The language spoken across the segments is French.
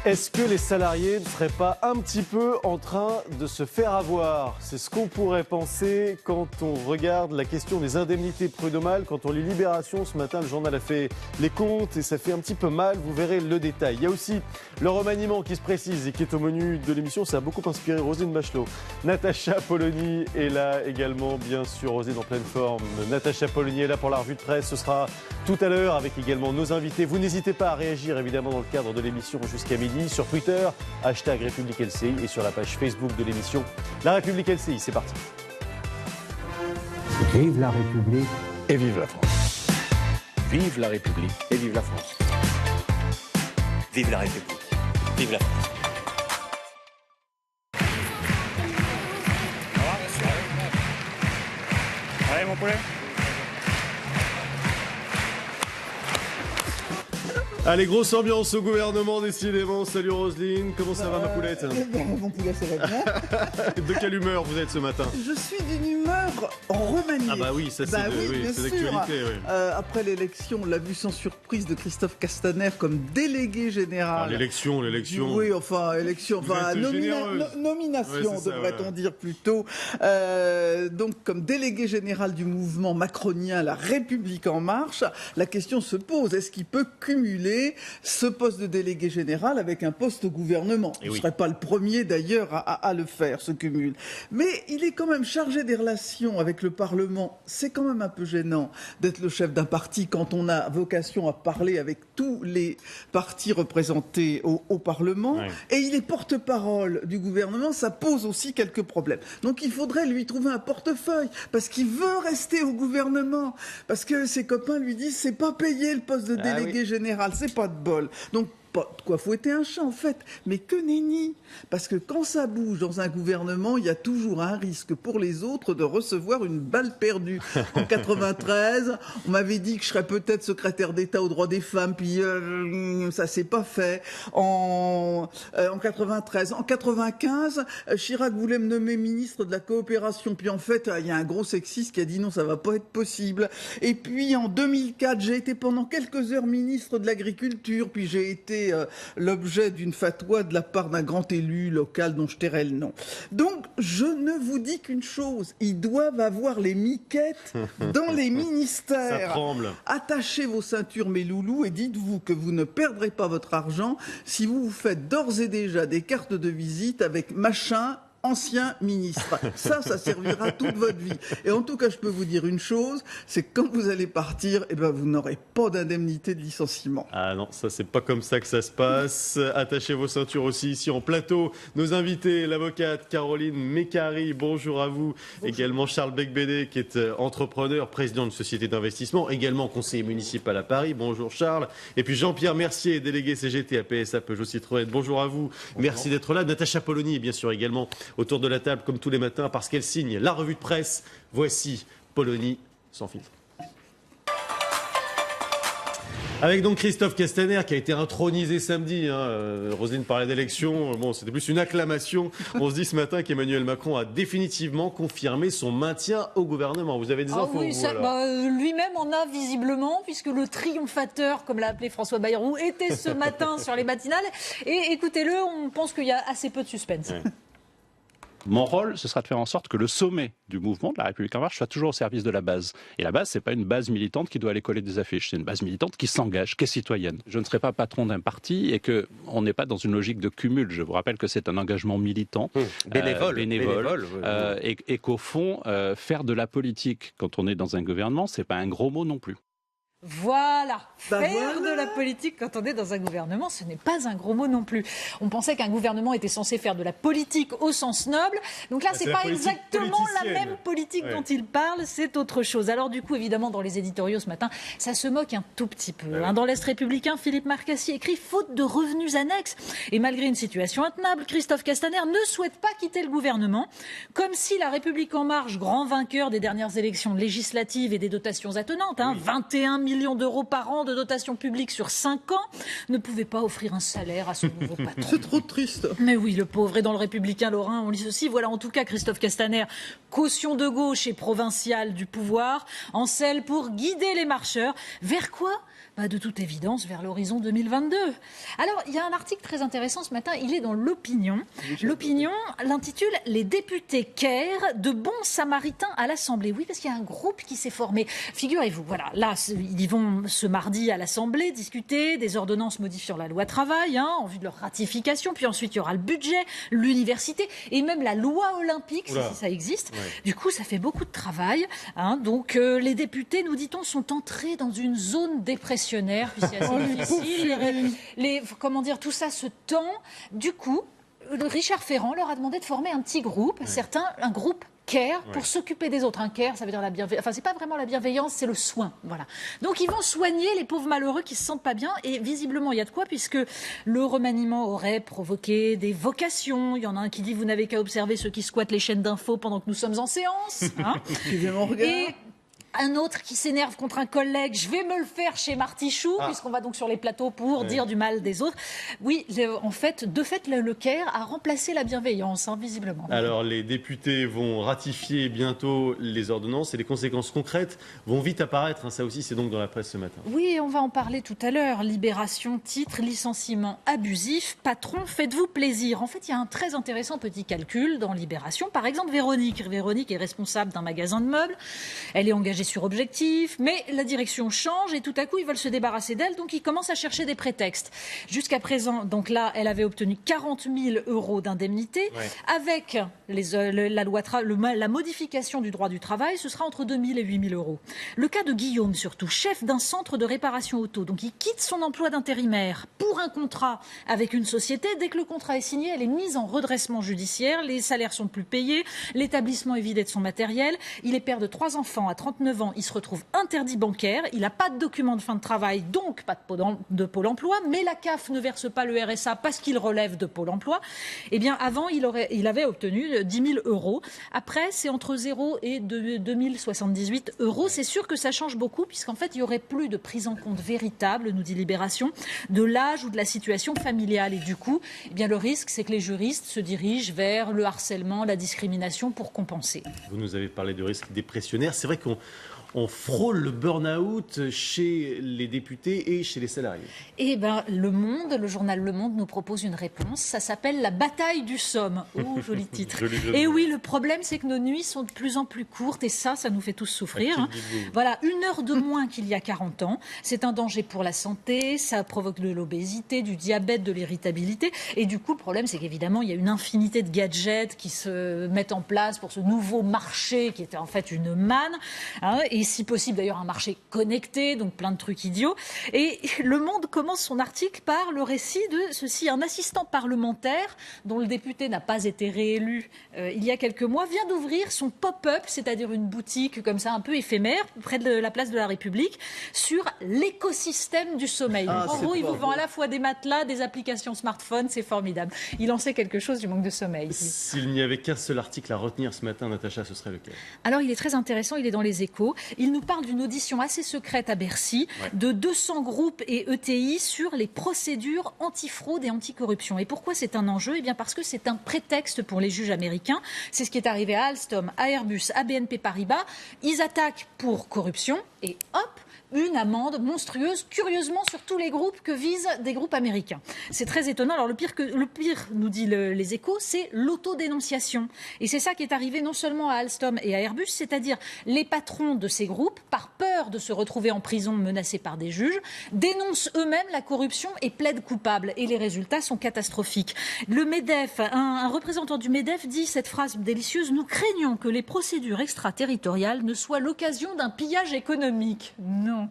Est-ce que les salariés ne seraient pas un petit peu en train de se faire avoir? C'est ce qu'on pourrait penser quand on regarde la question des indemnités prud'homales. Quand on lit Libération ce matin, le journal a fait les comptes et ça fait un petit peu mal. Vous verrez le détail. Il y a aussi le remaniement qui se précise et qui est au menu de l'émission. Ça a beaucoup inspiré Roselyne Bachelot. Natacha Polony est là également, bien sûr. Roselyne en pleine forme. Natacha Polony est là pour la revue de presse. Ce sera tout à l'heure avec également nos invités. Vous n'hésitez pas à réagir évidemment dans le cadre de l'émission jusqu'à midi. Sur Twitter, hashtag République LCI et sur la page Facebook de l'émission La République LCI. C'est parti. Vive la République et vive la France. Vive la République et vive la France. Vive la République, vive la France. Allez mon poulet. Allez, grosse ambiance au gouvernement, décidément. Salut Roselyne, comment ça va ma poulette? Mon poulet, ça va bien. De quelle humeur vous êtes ce matin? Je suis d'une humeur remaniée. Ah bah oui, ça c'est d'actualité. Oui. Après l'élection, on l'a vu sans surprise de Christophe Castaner comme délégué général. Ah, l'élection. Oui, nomination ouais, devrait-on dire plutôt. Donc comme délégué général du mouvement macronien La République En Marche, la question se pose, est-ce qu'il peut cumuler ce poste de délégué général avec un poste au gouvernement? Il ne serait pas le premier d'ailleurs à le faire, ce cumul. Mais il est quand même chargé des relations avec le Parlement. C'est quand même un peu gênant d'être le chef d'un parti quand on a vocation à parler avec tous les partis représentés au Parlement. Ouais. Et il est porte-parole du gouvernement, ça pose aussi quelques problèmes. Donc il faudrait lui trouver un portefeuille parce qu'il veut rester au gouvernement. Parce que ses copains lui disent c'est pas payé le poste de délégué général. C'est pas de bol. Donc, pas de quoi fouetter un chat en fait, mais que nenni. Parce que quand ça bouge dans un gouvernement, il y a toujours un risque pour les autres de recevoir une balle perdue. En 93, on m'avait dit que je serais peut-être secrétaire d'État aux droits des femmes, puis ça s'est pas fait. En 93, en 95, Chirac voulait me nommer ministre de la coopération, puis en fait, il y a un gros sexiste qui a dit non, ça va pas être possible. Et puis en 2004, j'ai été pendant quelques heures ministre de l'agriculture, puis j'ai été l'objet d'une fatwa de la part d'un grand élu local dont je tairai le nom. Donc, je ne vous dis qu'une chose, ils doivent avoir les miquettes dans les ministères. Ça tremble. Attachez vos ceintures, mes loulous, et dites-vous que vous ne perdrez pas votre argent si vous vous faites d'ores et déjà des cartes de visite avec machin, ancien ministre. Ça servira toute votre vie. Et en tout cas, je peux vous dire une chose, c'est que quand vous allez partir, vous n'aurez pas d'indemnité de licenciement. Ah non, ça c'est pas comme ça que ça se passe. Attachez vos ceintures aussi ici en plateau. Nos invités, l'avocate Caroline Mécari, bonjour à vous. Bonjour. Également Charles Becbédé qui est entrepreneur, président d'une société d'investissement, également conseiller municipal à Paris. Bonjour Charles. Et puis Jean-Pierre Mercier, délégué CGT à PSA Peugeot Citroën. Bonjour à vous. Bonjour. Merci d'être là. Natacha Polony, bien sûr, également autour de la table, comme tous les matins, parce qu'elle signe la revue de presse. Voici Polony sans filtre. Avec donc Christophe Castaner qui a été intronisé samedi. Roselyne parlait d'élection. Bon, c'était plus une acclamation. On se dit ce matin qu'Emmanuel Macron a définitivement confirmé son maintien au gouvernement. Vous avez des infos? Oui, lui-même en a visiblement, puisque le triomphateur, comme l'a appelé François Bayrou, était ce matin sur les matinales. Et écoutez-le, on pense qu'il y a assez peu de suspense. Ouais. Mon rôle, ce sera de faire en sorte que le sommet du mouvement de la République En Marche soit toujours au service de la base. Et la base, c'est pas une base militante qui doit aller coller des affiches. C'est une base militante qui s'engage, qui est citoyenne. Je ne serai pas patron d'un parti et que on n'est pas dans une logique de cumul. Je vous rappelle que c'est un engagement militant, bénévole, et qu'au fond, faire de la politique quand on est dans un gouvernement, c'est pas un gros mot non plus. Voilà, faire de la politique quand on est dans un gouvernement, ce n'est pas un gros mot non plus. On pensait qu'un gouvernement était censé faire de la politique au sens noble. Donc là, c'est pas exactement la même politique dont il parle, c'est autre chose. Alors du coup, évidemment, dans les éditoriaux ce matin, ça se moque un tout petit peu. Dans l'Est républicain, Philippe Marcassi écrit « Faute de revenus annexes ». Et malgré une situation intenable, Christophe Castaner ne souhaite pas quitter le gouvernement. Comme si la République En Marche, grand vainqueur des dernières élections législatives et des dotations attenantes, 21 000 millions d'euros par an de dotation publique sur 5 ans, ne pouvait pas offrir un salaire à son nouveau patron. C'est trop triste. Mais oui, le pauvre. Et dans le Républicain lorrain, on lit ceci. Voilà en tout cas Christophe Castaner, caution de gauche et provinciale du pouvoir, en selle pour guider les marcheurs. Vers quoi ? De toute évidence, vers l'horizon 2022. Alors, il y a un article très intéressant ce matin, il est dans l'Opinion. L'Opinion l'intitule « Les députés Caire de bons samaritains à l'Assemblée ». Oui, parce qu'il y a un groupe qui s'est formé. Figurez-vous, voilà, là, ils vont ce mardi à l'Assemblée discuter des ordonnances modifiant la loi travail, en vue de leur ratification. Puis ensuite, il y aura le budget, l'université et même la loi olympique, si ça existe. Ouais. Du coup, ça fait beaucoup de travail. Donc, les députés, nous dit-on, sont entrés dans une zone dépressionnelle. Puis c'est assez difficile. Comment dire, tout ça se tend. Du coup, Richard Ferrand leur a demandé de former un petit groupe, un groupe Care pour s'occuper des autres. Un care, ça veut dire la bienveillance. Enfin, c'est pas vraiment la bienveillance, c'est le soin. Voilà. Donc, ils vont soigner les pauvres malheureux qui se sentent pas bien. Et visiblement, il y a de quoi, puisque le remaniement aurait provoqué des vocations. Il y en a un qui dit vous n'avez qu'à observer ceux qui squattent les chaînes d'infos pendant que nous sommes en séance. Et un autre qui s'énerve contre un collègue, je vais me le faire chez Martichoux, puisqu'on va donc sur les plateaux pour dire du mal des autres. Oui, en fait, le Caire a remplacé la bienveillance, visiblement. Alors, les députés vont ratifier bientôt les ordonnances et les conséquences concrètes vont vite apparaître. Ça aussi, c'est donc dans la presse ce matin. Oui, on va en parler tout à l'heure. Libération, titre, licenciement abusif, patron, faites-vous plaisir. En fait, il y a un très intéressant petit calcul dans Libération. Par exemple, Véronique est responsable d'un magasin de meubles. Elle est engagée sur objectif, mais la direction change et tout à coup, ils veulent se débarrasser d'elle, donc ils commencent à chercher des prétextes. Jusqu'à présent, donc là, elle avait obtenu 40 000 € d'indemnité. Avec la modification du droit du travail, ce sera entre 2 000 et 8 000 €. Le cas de Guillaume, surtout, chef d'un centre de réparation auto. Donc, il quitte son emploi d'intérimaire pour un contrat avec une société. Dès que le contrat est signé, elle est mise en redressement judiciaire. Les salaires sont plus payés. L'établissement est vidé de son matériel. Il est père de 3 enfants à 39 ans. Il se retrouve interdit bancaire. Il n'a pas de document de fin de travail, donc pas de Pôle emploi. Mais la CAF ne verse pas le RSA parce qu'il relève de Pôle emploi. Eh bien, avant, il avait obtenu 10 000 €. Après, c'est entre 0 et 2 078 €. C'est sûr que ça change beaucoup, puisqu'en fait, il n'y aurait plus de prise en compte véritable, nous dit Libération, de l'âge ou de la situation familiale. Et du coup, eh bien, le risque, c'est que les juristes se dirigent vers le harcèlement, la discrimination pour compenser. Vous nous avez parlé de risque dépressionnaire. C'est vrai qu'on frôle le burn-out chez les députés et chez les salariés. Eh bien, le journal Le Monde nous propose une réponse. Ça s'appelle La bataille du Somme. Oh, joli titre. Et oui, le problème, c'est que nos nuits sont de plus en plus courtes et ça nous fait tous souffrir. Voilà, 1 heure de moins qu'il y a 40 ans. C'est un danger pour la santé, ça provoque de l'obésité, du diabète, de l'irritabilité. Et du coup, le problème, c'est qu'évidemment, il y a une infinité de gadgets qui se mettent en place pour ce nouveau marché qui était en fait une manne. Et si possible d'ailleurs un marché connecté, donc plein de trucs idiots. Et Le Monde commence son article par le récit de ceci. Un assistant parlementaire, dont le député n'a pas été réélu il y a quelques mois, vient d'ouvrir son pop-up, c'est-à-dire une boutique comme ça un peu éphémère, près de la place de la République, sur l'écosystème du sommeil. En gros, il vous vend à la fois des matelas, des applications smartphones, c'est formidable. Il en sait quelque chose du manque de sommeil. S'il n'y avait qu'un seul article à retenir ce matin, Natacha, ce serait lequel ? Alors, il est très intéressant, il est dans Les Échos. Il nous parle d'une audition assez secrète à Bercy de 200 groupes et ETI sur les procédures antifraude et anticorruption. Et pourquoi c'est un enjeu ? Eh bien parce que c'est un prétexte pour les juges américains. C'est ce qui est arrivé à Alstom, à Airbus, à BNP Paribas. Ils attaquent pour corruption et hop, une amende monstrueuse, curieusement sur tous les groupes que visent des groupes américains. C'est très étonnant. Alors le pire, nous dit Les Échos, c'est l'autodénonciation. Et c'est ça qui est arrivé non seulement à Alstom et à Airbus, c'est-à-dire les patrons de ces groupes, par peur de se retrouver en prison menacés par des juges, dénoncent eux-mêmes la corruption et plaident coupables. Et les résultats sont catastrophiques. Le MEDEF, un représentant du MEDEF dit cette phrase délicieuse: nous craignons que les procédures extraterritoriales ne soient l'occasion d'un pillage économique. Non.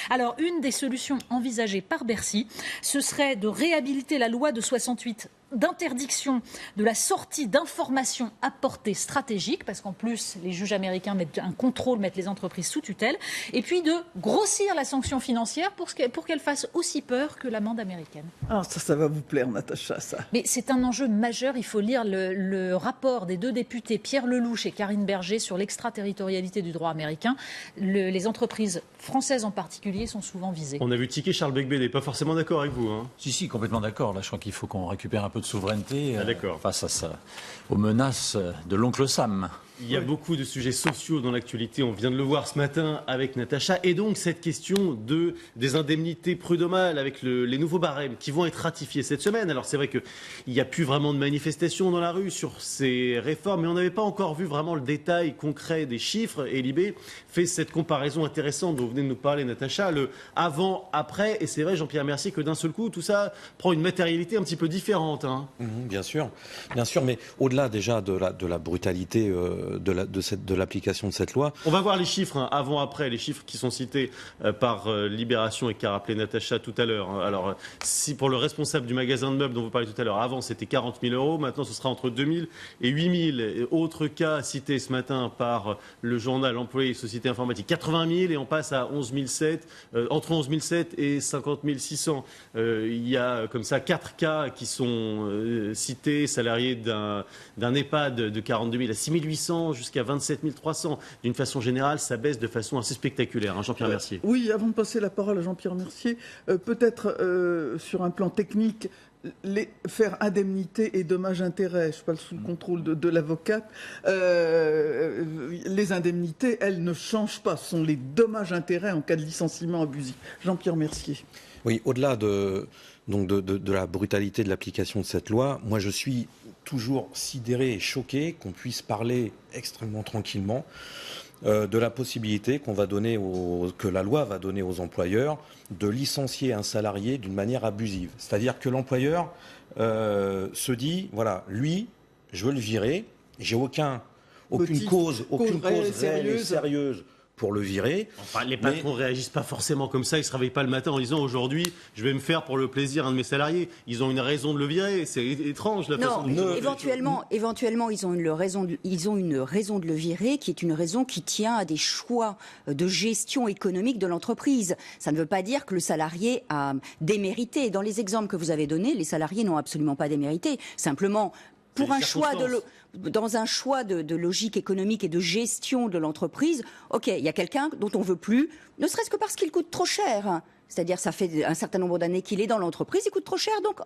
Alors, une des solutions envisagées par Bercy, ce serait de réhabiliter la loi de 68 d'interdiction de la sortie d'informations à portée stratégique, parce qu'en plus, les juges américains mettent un contrôle, mettent les entreprises sous tutelle, et puis de grossir la sanction financière pour qu'elle fasse aussi peur que l'amende américaine. Ah, ça va vous plaire, Natacha, ça. Mais c'est un enjeu majeur. Il faut lire le rapport des deux députés, Pierre Lelouch et Karine Berger, sur l'extraterritorialité du droit américain. Les entreprises françaises en particulier sont souvent visées. On a vu tiquer Charles Becbédé, pas forcément d'accord avec vous. Si, complètement d'accord. Là, je crois qu'il faut qu'on récupère un peu de souveraineté face aux menaces de l'oncle Sam. Il y a beaucoup de sujets sociaux dans l'actualité, on vient de le voir ce matin avec Natacha, et donc cette question des indemnités prud'homales avec les nouveaux barèmes qui vont être ratifiés cette semaine. Alors c'est vrai qu'il n'y a plus vraiment de manifestations dans la rue sur ces réformes, mais on n'avait pas encore vu vraiment le détail concret des chiffres, et Libé fait cette comparaison intéressante dont vous venez de nous parler, Natacha, le avant-après, et c'est vrai, Jean-Pierre Mercier, que d'un seul coup, tout ça prend une matérialité un petit peu différente. Bien sûr, mais au-delà déjà de la brutalité de l'application de cette loi. On va voir les chiffres avant-après, les chiffres qui sont cités par Libération et qu'a rappelé Natacha tout à l'heure. Alors, si pour le responsable du magasin de meubles dont vous parlez tout à l'heure, avant c'était 40 000 €, maintenant ce sera entre 2 000 et 8 000. Autre cas cité ce matin par le journal Employé et Société Informatique, 80 000 et on passe à 11 700, entre 11 700 et 50 600. Il y a comme ça 4 cas qui sont cités, salariés d'un EHPAD de 42 000 à 6 800 jusqu'à 27 300. D'une façon générale, ça baisse de façon assez spectaculaire. Jean-Pierre Mercier. Oui, avant de passer la parole à Jean-Pierre Mercier, peut-être sur un plan technique, faire indemnité et dommages-intérêts, je parle sous le contrôle de l'avocate, les indemnités, elles ne changent pas, ce sont les dommages-intérêts en cas de licenciement abusif. Jean-Pierre Mercier. Oui, au-delà de la brutalité de l'application de cette loi, moi je suis toujours sidéré et choqué qu'on puisse parler extrêmement tranquillement de la possibilité que la loi va donner aux employeurs de licencier un salarié d'une manière abusive. C'est-à-dire que l'employeur se dit, voilà, lui, je veux le virer, j'ai aucune cause réelle et sérieuse pour le virer. Enfin, les patrons ne réagissent pas forcément comme ça, ils ne se réveillent pas le matin en disant aujourd'hui je vais me faire pour le plaisir un de mes salariés. Ils ont une raison de le virer, c'est étrange la façon dont éventuellement ils ont une raison de le virer qui est une raison qui tient à des choix de gestion économique de l'entreprise. Ça ne veut pas dire que le salarié a démérité. Dans les exemples que vous avez donnés, les salariés n'ont absolument pas démérité. Simplement, dans un choix de logique économique et de gestion de l'entreprise, il y a quelqu'un dont on ne veut plus, ne serait-ce que parce qu'il coûte trop cher. C'est-à-dire ça fait un certain nombre d'années qu'il est dans l'entreprise, il coûte trop cher, donc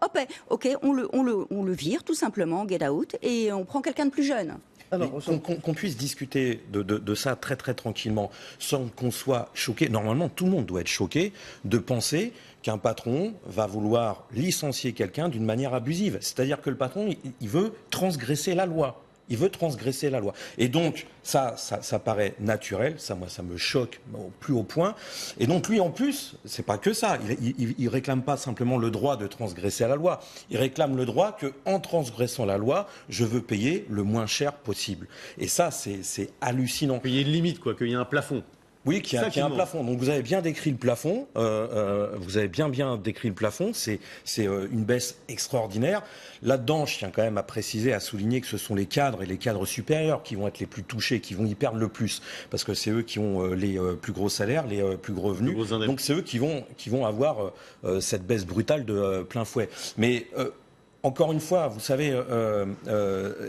on le vire tout simplement, get out, et on prend quelqu'un de plus jeune. Alors, qu'on puisse discuter de ça très très tranquillement, sans qu'on soit choqué. Normalement, tout le monde doit être choqué de penser qu'un patron va vouloir licencier quelqu'un d'une manière abusive. C'est-à-dire que le patron, il veut transgresser la loi. Il veut transgresser la loi. Et donc, ça paraît naturel. Ça, moi, ça me choque au plus haut point. Et donc, lui, en plus, c'est pas que ça. Il réclame pas simplement le droit de transgresser la loi. Il réclame le droit que, en transgressant la loi, je veux payer le moins cher possible. Et ça, c'est hallucinant. Qu'il y ait une limite, qu'il y ait un plafond. Oui, qu'il y a un plafond. Donc vous avez bien décrit le plafond. Vous avez bien décrit le plafond. C'est une baisse extraordinaire. Là-dedans, je tiens quand même à préciser, à souligner que ce sont les cadres et les cadres supérieurs qui vont être les plus touchés, qui vont y perdre le plus, parce que c'est eux qui ont les plus gros salaires, les plus gros revenus. Donc c'est eux qui vont avoir cette baisse brutale de plein fouet. Mais encore une fois, vous savez,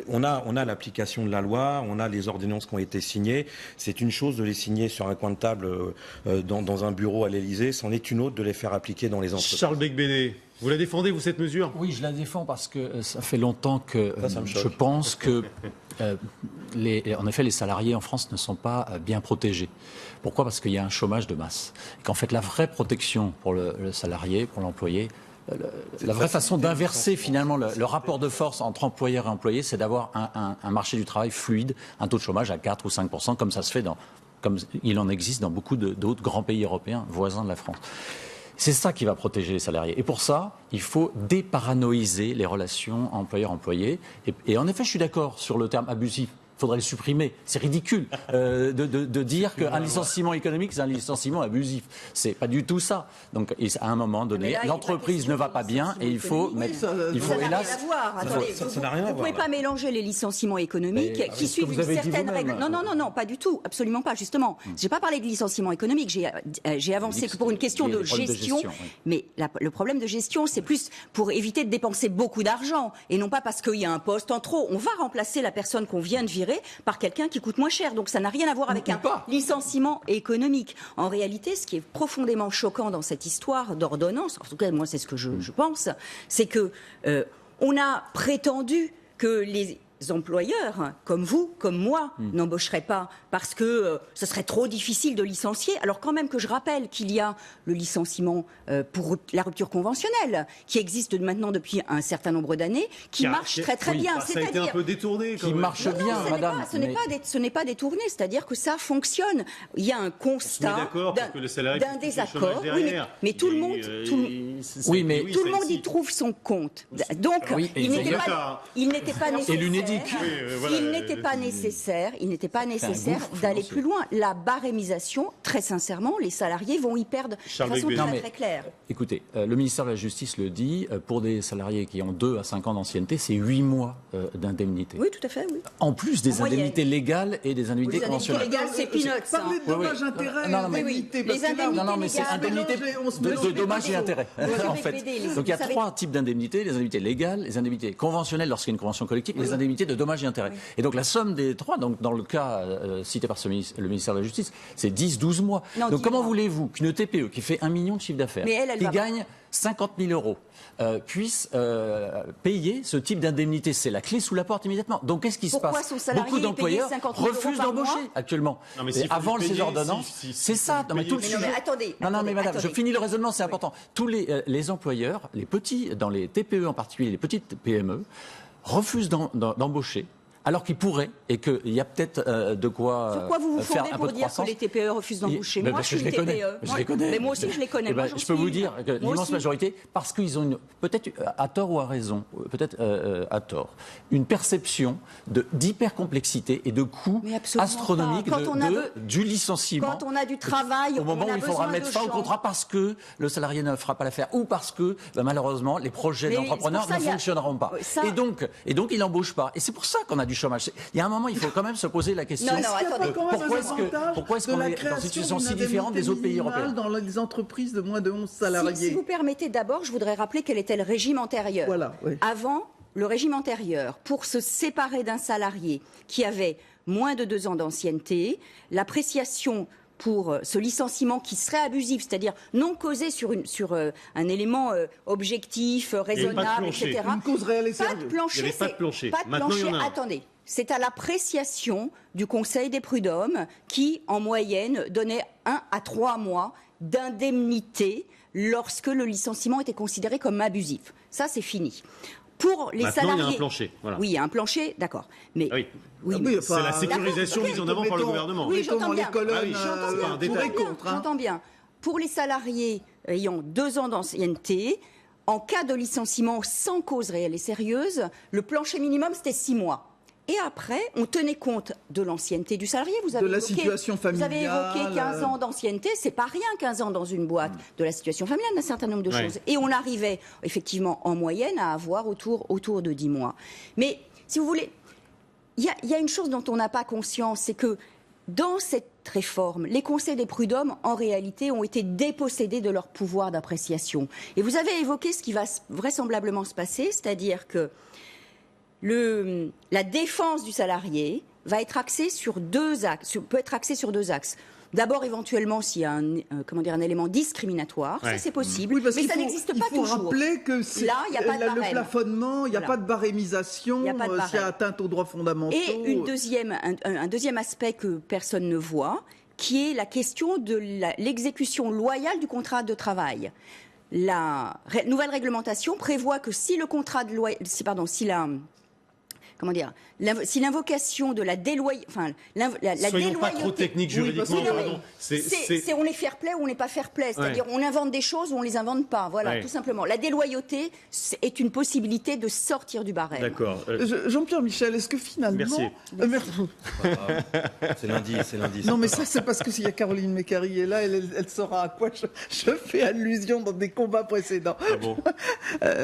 on a l'application de la loi, on a les ordonnances qui ont été signées. C'est une chose de les signer sur un coin de table dans un bureau à l'Élysée, c'en est une autre de les faire appliquer dans les entreprises. Charles Becbédé, vous la défendez, vous, cette mesure ? Oui, je la défends parce que ça fait longtemps que je pense que, en effet, les salariés en France ne sont pas bien protégés. Pourquoi ? Parce qu'il y a un chômage de masse. Et qu'en fait, la vraie protection pour le salarié, pour l'employé, la vraie façon d'inverser finalement le rapport de force entre employeur et employé, c'est d'avoir un marché du travail fluide, un taux de chômage à 4 ou 5%, comme ça se fait comme il en existe dans beaucoup d'autres grands pays européens voisins de la France. C'est ça qui va protéger les salariés. Et pour ça, il faut déparanoïser les relations employeur-employé. Et en effet, je suis d'accord sur le terme abusif. faudrait le supprimer. C'est ridicule de dire qu'un licenciement économique, c'est un licenciement abusif. C'est pas du tout ça. Donc, à un moment donné, l'entreprise ne va pas bien et il faut mettre... Ça n'a rien à voir. Vous ne pouvez pas mélanger les licenciements économiques qui suivent une certaine règle. Non, pas du tout. Absolument pas, justement. Je n'ai pas parlé de licenciement économique. J'ai avancé que pour une question de gestion. Mais le problème de gestion, c'est plus pour éviter de dépenser beaucoup d'argent et non pas parce qu'il y a un poste en trop. On va remplacer la personne qu'on vient de virer par quelqu'un qui coûte moins cher. Donc ça n'a rien à voir avec un licenciement économique. En réalité, ce qui est profondément choquant dans cette histoire d'ordonnance, en tout cas moi c'est ce que je pense, c'est que on a prétendu que les employeurs, comme vous, comme moi, n'embaucheraient pas parce que ce serait trop difficile de licencier. Alors quand même que je rappelle qu'il y a le licenciement pour la rupture conventionnelle qui existe maintenant depuis un certain nombre d'années, qui marche très très bien. Ça a été un peu détourné. Qui marche bien, madame. Ce n'est pas détourné, c'est-à-dire que ça fonctionne. Il y a un constat d'un désaccord. Mais tout le monde, tout le monde y trouve son compte. Donc il n'était pas nécessaire. Il n'était pas nécessaire d'aller plus loin. La barémisation, très sincèrement, les salariés vont y perdre de façon très claire. Écoutez, le ministère de la Justice le dit, pour des salariés qui ont 2 à 5 ans d'ancienneté, c'est 8 mois d'indemnité. Oui, tout à fait, oui. En plus des indemnités légales et des indemnités conventionnelles. Les indemnités légales, c'est peanuts. Parlez de dommages-intérêts. Les indemnités non, mais c'est indemnité de dommages et intérêts. En fait. Donc il y a 3 types d'indemnités, les indemnités légales, les indemnités conventionnelles lorsqu'il y a une convention collective et les indemnités de dommages et intérêts. Et donc la somme des 3, donc dans le cas cité par le ministère de la Justice, c'est 10-12 mois. Donc comment voulez-vous qu'une TPE qui fait 1 million de chiffre d'affaires, qui gagne 50 000 euros, puisse payer ce type d'indemnité? C'est la clé sous la porte immédiatement. Donc qu'est-ce qui se passe? Beaucoup d'employeurs refusent d'embaucher actuellement. Avant ces ordonnances, c'est ça. Non mais tout le sujet. Non mais madame, je finis le raisonnement, c'est important. Tous les employeurs, les petits, dans les TPE en particulier, les petites PME, refusent d'embaucher, alors qu'ils pourraient, et qu'il y a peut-être de quoi Sur quoi vous vous faire fondez un pour peu de dire croissance. que les TPE refusent d'embaucher? Moi, je suis une TPE. Je les connais. Mais moi aussi, je les connais. Je peux vous dire que l'immense majorité, parce qu'ils ont peut-être à tort ou à raison, peut-être à tort, une perception d'hypercomplexité et de coûts astronomiques du licenciement. Quand on a du travail, au moment où il faudra mettre fin au contrat parce que le salarié ne fera pas l'affaire ou parce que malheureusement les projets d'entrepreneurs ne fonctionneront pas. Et donc il n'embauche pas. Et c'est pour ça qu'on a du chômage. Il y a un moment, il faut quand même se poser la question. Pourquoi est-ce qu'on est dans une situation si différente des autres pays européens dans les entreprises de moins de 11 salariés? Si vous permettez, d'abord, je voudrais rappeler quel était le régime antérieur. Avant, le régime antérieur, pour se séparer d'un salarié qui avait moins de 2 ans d'ancienneté, l'appréciation pour ce licenciement qui serait abusif, c'est-à-dire non causé sur un élément objectif, raisonnable, etc. Une cause réelle et sérieuse. Pas de plancher. Il n'y avait pas de plancher. Maintenant, il y en a. Attendez. C'est à l'appréciation du Conseil des prud'hommes qui, en moyenne, donnait 1 à 3 mois d'indemnité lorsque le licenciement était considéré comme abusif. Ça, c'est fini. Pour les salariés, il y a un plancher. Voilà. Oui, il y a un plancher, d'accord. Mais c'est la sécurisation mise en avant par le gouvernement. Oui, j'entends bien. J'entends bien. Pour les salariés ayant 2 ans d'ancienneté, en cas de licenciement sans cause réelle et sérieuse, le plancher minimum, c'était 6 mois. Et après, on tenait compte de l'ancienneté du salarié. Vous avez évoqué, situation familiale. Vous avez évoqué 15 ans d'ancienneté. C'est pas rien, 15 ans dans une boîte. De la situation familiale, d'un certain nombre de choses. Et on arrivait, effectivement, en moyenne, à avoir autour de 10 mois. Mais, si vous voulez, il y a une chose dont on n'a pas conscience, c'est que dans cette réforme, les conseils des prud'hommes, en réalité, ont été dépossédés de leur pouvoir d'appréciation. Et vous avez évoqué ce qui va vraisemblablement se passer, c'est-à-dire que la défense du salarié va être axée sur 2 axes, peut être axée sur 2 axes. D'abord, éventuellement, s'il y a un élément discriminatoire, ça c'est possible, mais ça n'existe pas toujours. Il faut rappeler que là, il n'y a pas de le plafonnement, il n'y a pas de barémisation, s'il y a atteinte aux droits fondamentaux. Et un deuxième aspect que personne ne voit, qui est la question de l'exécution loyale du contrat de travail. La nouvelle réglementation prévoit que si comment dire, si l'invocation de la déloyauté, enfin, la Soyons déloyauté, pas trop techniques juridiquement, pardon. C'est on est fair play ou on n'est pas fair play, c'est-à-dire on invente des choses ou on les invente pas, voilà, tout simplement. La déloyauté est une possibilité de sortir du barème. D'accord. Jean-Pierre Michel, est-ce que finalement... Merci. C'est lundi. Non, mais ça, c'est parce que s'il y a Caroline Mécari est là, elle saura à quoi je fais allusion dans des combats précédents. Ah bon.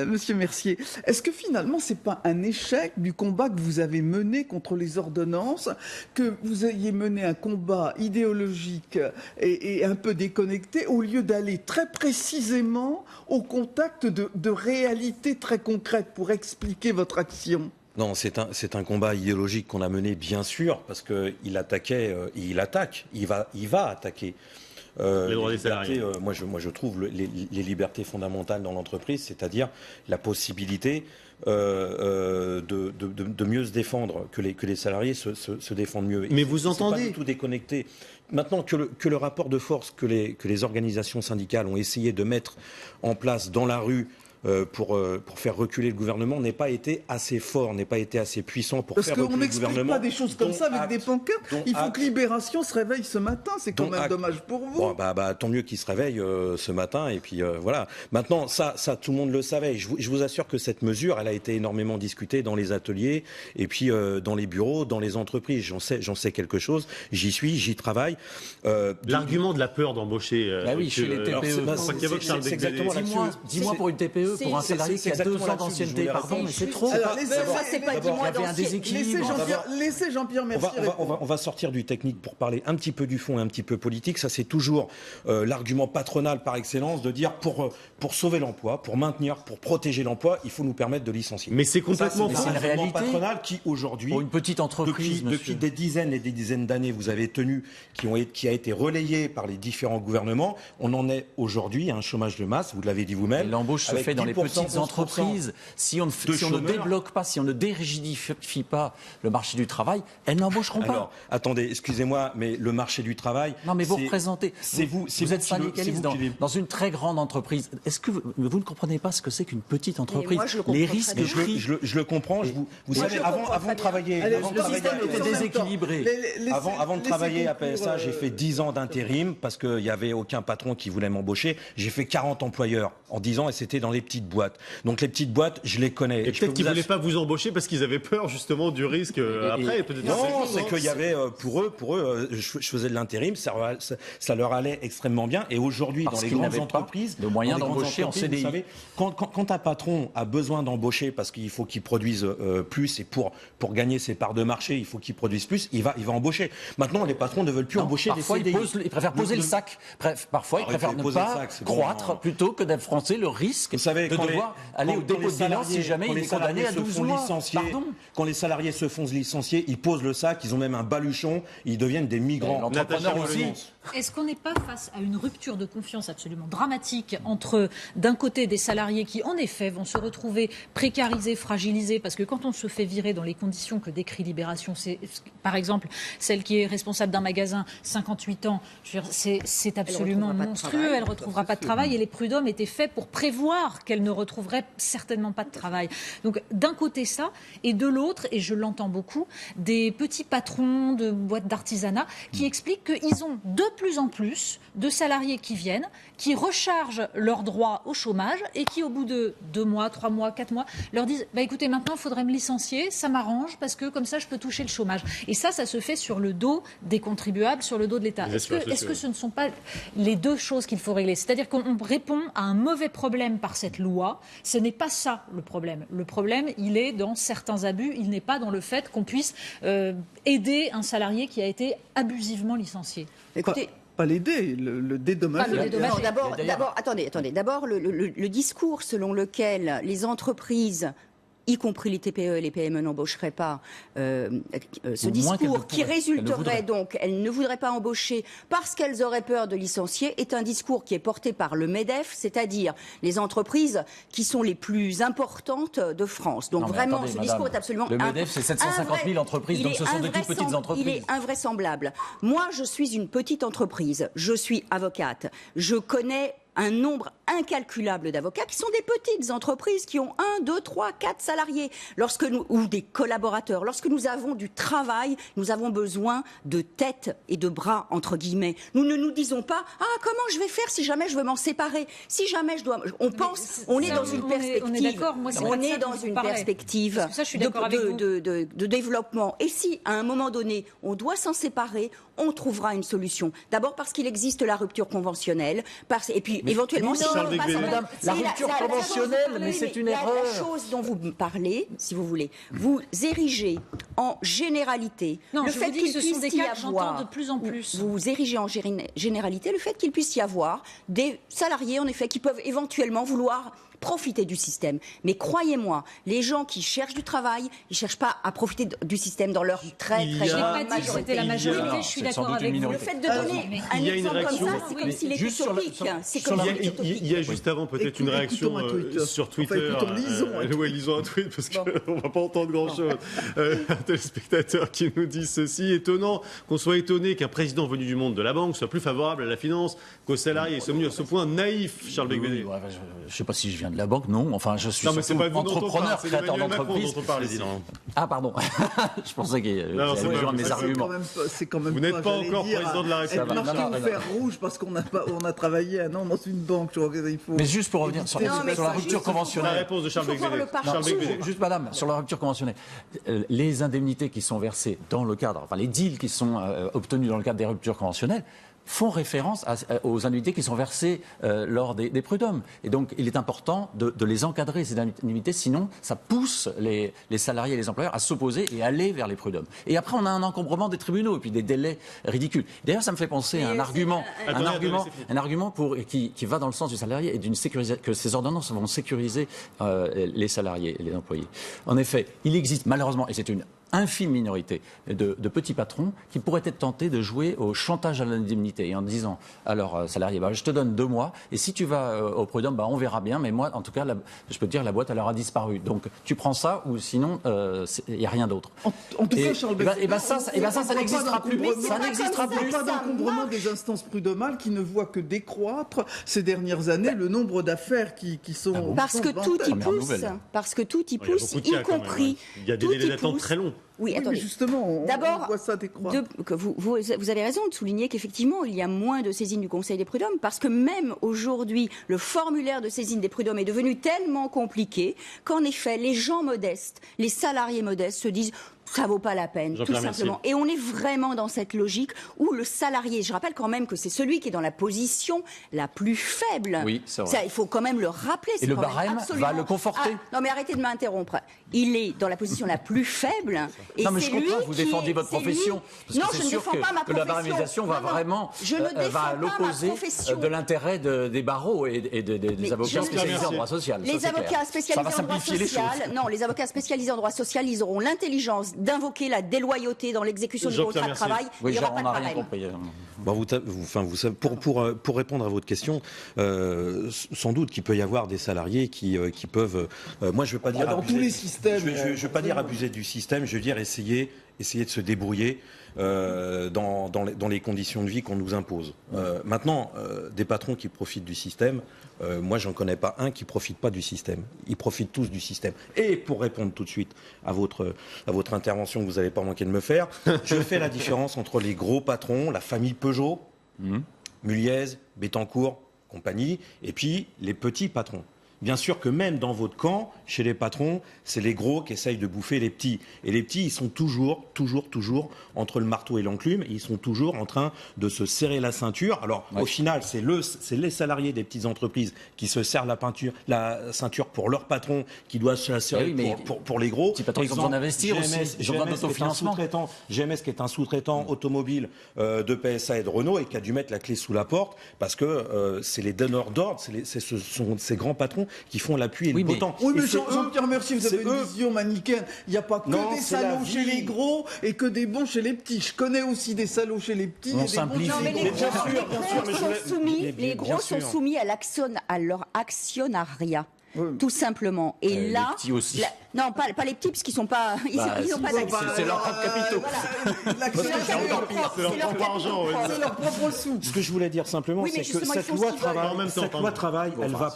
Monsieur Mercier, est-ce que finalement, c'est pas un échec du combat que vous avez mené contre les ordonnances, que vous ayez mené un combat idéologique et un peu déconnecté, au lieu d'aller très précisément au contact de réalités très concrètes pour expliquer votre action? Non, c'est un combat idéologique qu'on a mené, bien sûr, parce qu'il attaquait, il attaque, il va attaquer. Les droits des salariés. Moi, je trouve les libertés fondamentales dans l'entreprise, c'est-à-dire la possibilité de mieux se défendre, que les salariés se défendent mieux. Mais vous entendez, c'est pas du tout déconnecté. Maintenant que le rapport de force que les organisations syndicales ont essayé de mettre en place dans la rue pour faire reculer le gouvernement n'est pas été assez fort, n'est pas été assez puissant pour faire reculer le gouvernement. Parce qu'on n'explique pas des choses comme ça avec des pancartes. Il faut que Libération se réveille ce matin, c'est quand même dommage pour vous. Bon, tant mieux qu'il se réveille ce matin, et puis voilà. Maintenant, ça tout le monde le savait. Je vous assure que cette mesure, elle a été énormément discutée dans les ateliers, et puis dans les bureaux, dans les entreprises. J'en sais quelque chose, j'y travaille. L'argument de la peur d'embaucher... oui, chez les TPE. C'est exactement là-dessus. 10 mois pour une TPE. Pour un salarié qui a 2 ans d'ancienneté, pardon, mais c'est trop. Laissez Jean-Pierre Mercier. On va sortir du technique pour parler un petit peu du fond et un petit peu politique. Ça, c'est toujours l'argument patronal par excellence de dire pour sauver l'emploi, pour maintenir, pour protéger l'emploi, il faut nous permettre de licencier. Mais c'est complètement faux. C'est une réalité patronale qui aujourd'hui, pour une petite entreprise, depuis des dizaines et des dizaines d'années, vous avez tenu, qui a été relayé par les différents gouvernements. On en est aujourd'hui à un chômage de masse. Vous l'avez dit vous-même. L'embauche se fait dans les petites entreprises. Si on ne débloque pas, si on ne dérigidifie pas le marché du travail, elles n'embaucheront pas. Alors, attendez, excusez-moi, mais le marché du travail... Non, mais vous représentez... Vous êtes syndicaliste dans une très grande entreprise. Est-ce que vous ne comprenez pas ce que c'est qu'une petite entreprise? Les risques pris... Je le comprends. Vous savez, avant de travailler... Le système était déséquilibré. Avant de travailler à PSA, j'ai fait 10 ans d'intérim parce qu'il n'y avait aucun patron qui voulait m'embaucher. J'ai fait 40 employeurs en 10 ans et c'était dans les petites boîtes. Donc les petites boîtes, je les connais. Et peut-être qu'ils ne voulaient pas vous embaucher parce qu'ils avaient peur justement du risque après. Non, c'est qu'il y avait pour eux, je faisais de l'intérim, ça leur allait extrêmement bien. Et aujourd'hui, dans les grandes entreprises, de moyens d'embaucher en CDI. Vous savez, quand un patron a besoin d'embaucher parce qu'il faut qu'il produise plus et pour gagner ses parts de marché, il faut qu'il produise plus, il va embaucher. Maintenant, les patrons ne veulent plus embaucher des CDI. Ils préfèrent poser le sac. Parfois, ils préfèrent ne pas croître plutôt que d'affronter le risque de devoir aller au dépôt de bilan si jamais il est condamné à 12 mois. Quand les salariés se font licencier, ils posent le sac, ils ont même un baluchon, ils deviennent des migrants. L'entrepreneur aussi. Est-ce qu'on n'est pas face à une rupture de confiance absolument dramatique entre, d'un côté, des salariés qui, en effet, vont se retrouver précarisés, fragilisés, parce que quand on se fait virer dans les conditions que décrit Libération, c'est, par exemple, celle qui est responsable d'un magasin, 58 ans, je veux dire, c'est absolument monstrueux, elle ne retrouvera pas de travail, et les prud'hommes étaient faits pour prévoir qu'elle ne retrouverait certainement pas de travail. Donc, d'un côté ça, et de l'autre, et je l'entends beaucoup, des petits patrons de boîtes d'artisanat qui expliquent qu'ils ont de plus en plus de salariés qui viennent, qui rechargent leurs droits au chômage et qui, au bout de 2 mois, 3 mois, 4 mois, leur disent écoutez, maintenant, il faudrait me licencier, ça m'arrange parce que comme ça, je peux toucher le chômage. Et ça se fait sur le dos des contribuables, sur le dos de l'État. Est-ce que ce ne sont pas les deux choses qu'il faut régler? C'est-à-dire qu'on répond à un mauvais problème par cette loi. Ce n'est pas ça le problème. Le problème, il est dans certains abus. Il n'est pas dans le fait qu'on puisse aider un salarié qui a été abusivement licencié. Écoutez, pas l'aider, le dédommager. D'abord, attendez. D'abord, le discours selon lequel les entreprises, y compris les TPE et les PME, n'embaucheraient pas, ce discours qui résulterait donc, elles ne voudraient pas embaucher parce qu'elles auraient peur de licencier, est un discours qui est porté par le MEDEF, c'est-à-dire les entreprises qui sont les plus importantes de France. Donc vraiment, ce discours est absolument... Le MEDEF, c'est 750 000 entreprises, donc ce sont des toutes petites entreprises. Il est invraisemblable. Moi, je suis une petite entreprise, je suis avocate, je connais un nombre incalculable d'avocats qui sont des petites entreprises qui ont 1, 2, 3, 4 salariés. Ou des collaborateurs. Lorsque nous avons du travail, nous avons besoin de tête et de bras, entre guillemets. Nous ne nous disons pas « Ah, comment je vais faire si jamais je veux m'en séparer ?» Si jamais je dois... On est dans une perspective. On est d'accord, moi, on est dans une perspective de développement. Et si, à un moment donné, on doit s'en séparer, on trouvera une solution. D'abord parce qu'il existe la rupture conventionnelle, et puis éventuellement... Madame, la rupture conventionnelle, mais c'est une erreur. La chose dont vous parlez, si vous voulez, vous érigez en généralité le fait qu'il puisse y avoir... de plus en plus. Vous érigez en généralité le fait qu'il puisse y avoir des salariés, en effet, qui peuvent éventuellement vouloir profiter du système. Mais croyez-moi, les gens qui cherchent du travail, ils ne cherchent pas à profiter du système dans leur très grande majorité. La majorité, je suis d'accord avec vous. Le fait de donner un exemple comme ça, c'est comme s'il était utopique. Il y a juste avant peut-être une réaction sur Twitter. Lisons un tweet parce qu'on ne va pas entendre grand-chose. Un téléspectateur qui nous dit ceci: étonnant qu'on soit étonné qu'un président venu du monde de la banque soit plus favorable à la finance qu'aux salariés. Sommes-nous à ce point naïfs, Charles Becbédé? Je ne sais pas si je viens de la banque, non. Enfin, je suis entrepreneur, créateur d'entreprise. Ah, pardon. Je pensais qu'il y avait besoin de mes arguments. Vous n'êtes pas encore président de la République. Être marqué au fer rouge parce qu'on a travaillé un an dans une banque. Mais juste pour revenir sur la rupture conventionnelle. La réponse de Charles Becbédé. Juste, madame, sur la rupture conventionnelle. Les indemnités qui sont versées dans le cadre, enfin les deals qui sont obtenus dans le cadre des ruptures conventionnelles, font référence aux indemnités qui sont versées lors des prud'hommes. Et donc, il est important de les encadrer, ces indemnités, sinon ça pousse les salariés et les employeurs à s'opposer et aller vers les prud'hommes. Et après, on a un encombrement des tribunaux et puis des délais ridicules. D'ailleurs, ça me fait penser à un argument qui va dans le sens du salarié et que ces ordonnances vont sécuriser les salariés et les employés. En effet, il existe malheureusement, et c'est une infime minorité de petits patrons qui pourraient être tentés de jouer au chantage à l'indemnité et en disant à leurs salariés je te donne 2 mois et si tu vas au prud'homme on verra bien, mais moi en tout cas je peux te dire la boîte elle aura disparu, donc tu prends ça ou sinon il n'y a rien d'autre. En tout cas, Charles Becbédé, ça n'existera plus. Ça n'existera plus. Pas d'encombrement des instances prud'homales qui ne voient que décroître ces dernières années le nombre d'affaires qui sont... Parce que tout y pousse, y compris... Il y a des délais d'attente très longs. Oui, attendez. Mais justement, on voit ça décroître. Vous avez raison de souligner qu'effectivement, il y a moins de saisines du Conseil des prud'hommes, parce que même aujourd'hui, le formulaire de saisine des prud'hommes est devenu tellement compliqué qu'en effet, les gens modestes, les salariés modestes se disent... Ça vaut pas la peine, tout simplement. Et on est vraiment dans cette logique où le salarié, je rappelle quand même que c'est celui qui est dans la position la plus faible. Oui, c'est vrai. Ça, il faut quand même le rappeler. Et le barème va le conforter. Non mais arrêtez de m'interrompre. Il est dans la position la plus faible. Et non mais je comprends, vous défendez votre profession. Non, je ne défends pas ma profession. Que la barémisation va vraiment à l'opposé de l'intérêt des barreaux et des avocats spécialisés en droit social. Les avocats spécialisés en droit social, non, les avocats spécialisés en droit social, ils auront l'intelligence d'invoquer la déloyauté dans l'exécution du contrat de travail. Oui, il n'y aura pas de rien compris. Pour répondre à votre question, sans doute qu'il peut y avoir des salariés qui peuvent... moi, je ne veux pas dire... Dans tous les systèmes... Je ne veux pas dire abuser du système, je veux dire essayer de se débrouiller dans les conditions de vie qu'on nous impose. Maintenant, des patrons qui profitent du système, moi j'en connais pas un qui profite pas du système. Ils profitent tous du système. Et pour répondre tout de suite à votre intervention que vous n'allez pas manquer de me faire, je fais la différence entre les gros patrons, la famille Peugeot, Muliez, Bettencourt, compagnie, et puis les petits patrons. Bien sûr que même dans votre camp, chez les patrons, c'est les gros qui essayent de bouffer les petits. Et les petits, ils sont toujours entre le marteau et l'enclume. Et ils sont toujours en train de se serrer la ceinture. Alors, au final, c'est les salariés des petites entreprises qui se serrent la ceinture pour leur patron, qui doit se la serrer pour les gros. Les petits patrons, ils ont besoin d'investir aussi. Ils ont besoin d'autofinancement. GMS, qui est un sous-traitant automobile de PSA et de Renault, et qui a dû mettre la clé sous la porte, parce que c'est les donneurs d'ordre, ce sont ces grands patrons qui font l'appui et le beau temps. Oui, mais Jean-Pierre Mercier, vous avez une vision manichéenne. Il n'y a pas que des salauds chez les gros et que des bons chez les petits. Je connais aussi des salauds chez les petits et des bons chez les gros. Les gros sont soumis à leur actionnariat. Tout simplement. Et là, Non, pas les petits, parce qu'ils sont pas, ils n'ont pas d'accès. C'est leur propre capitaux. C'est leur propre argent. C'est leur propre sous. Ce que je voulais dire simplement, c'est que cette loi travail, elle va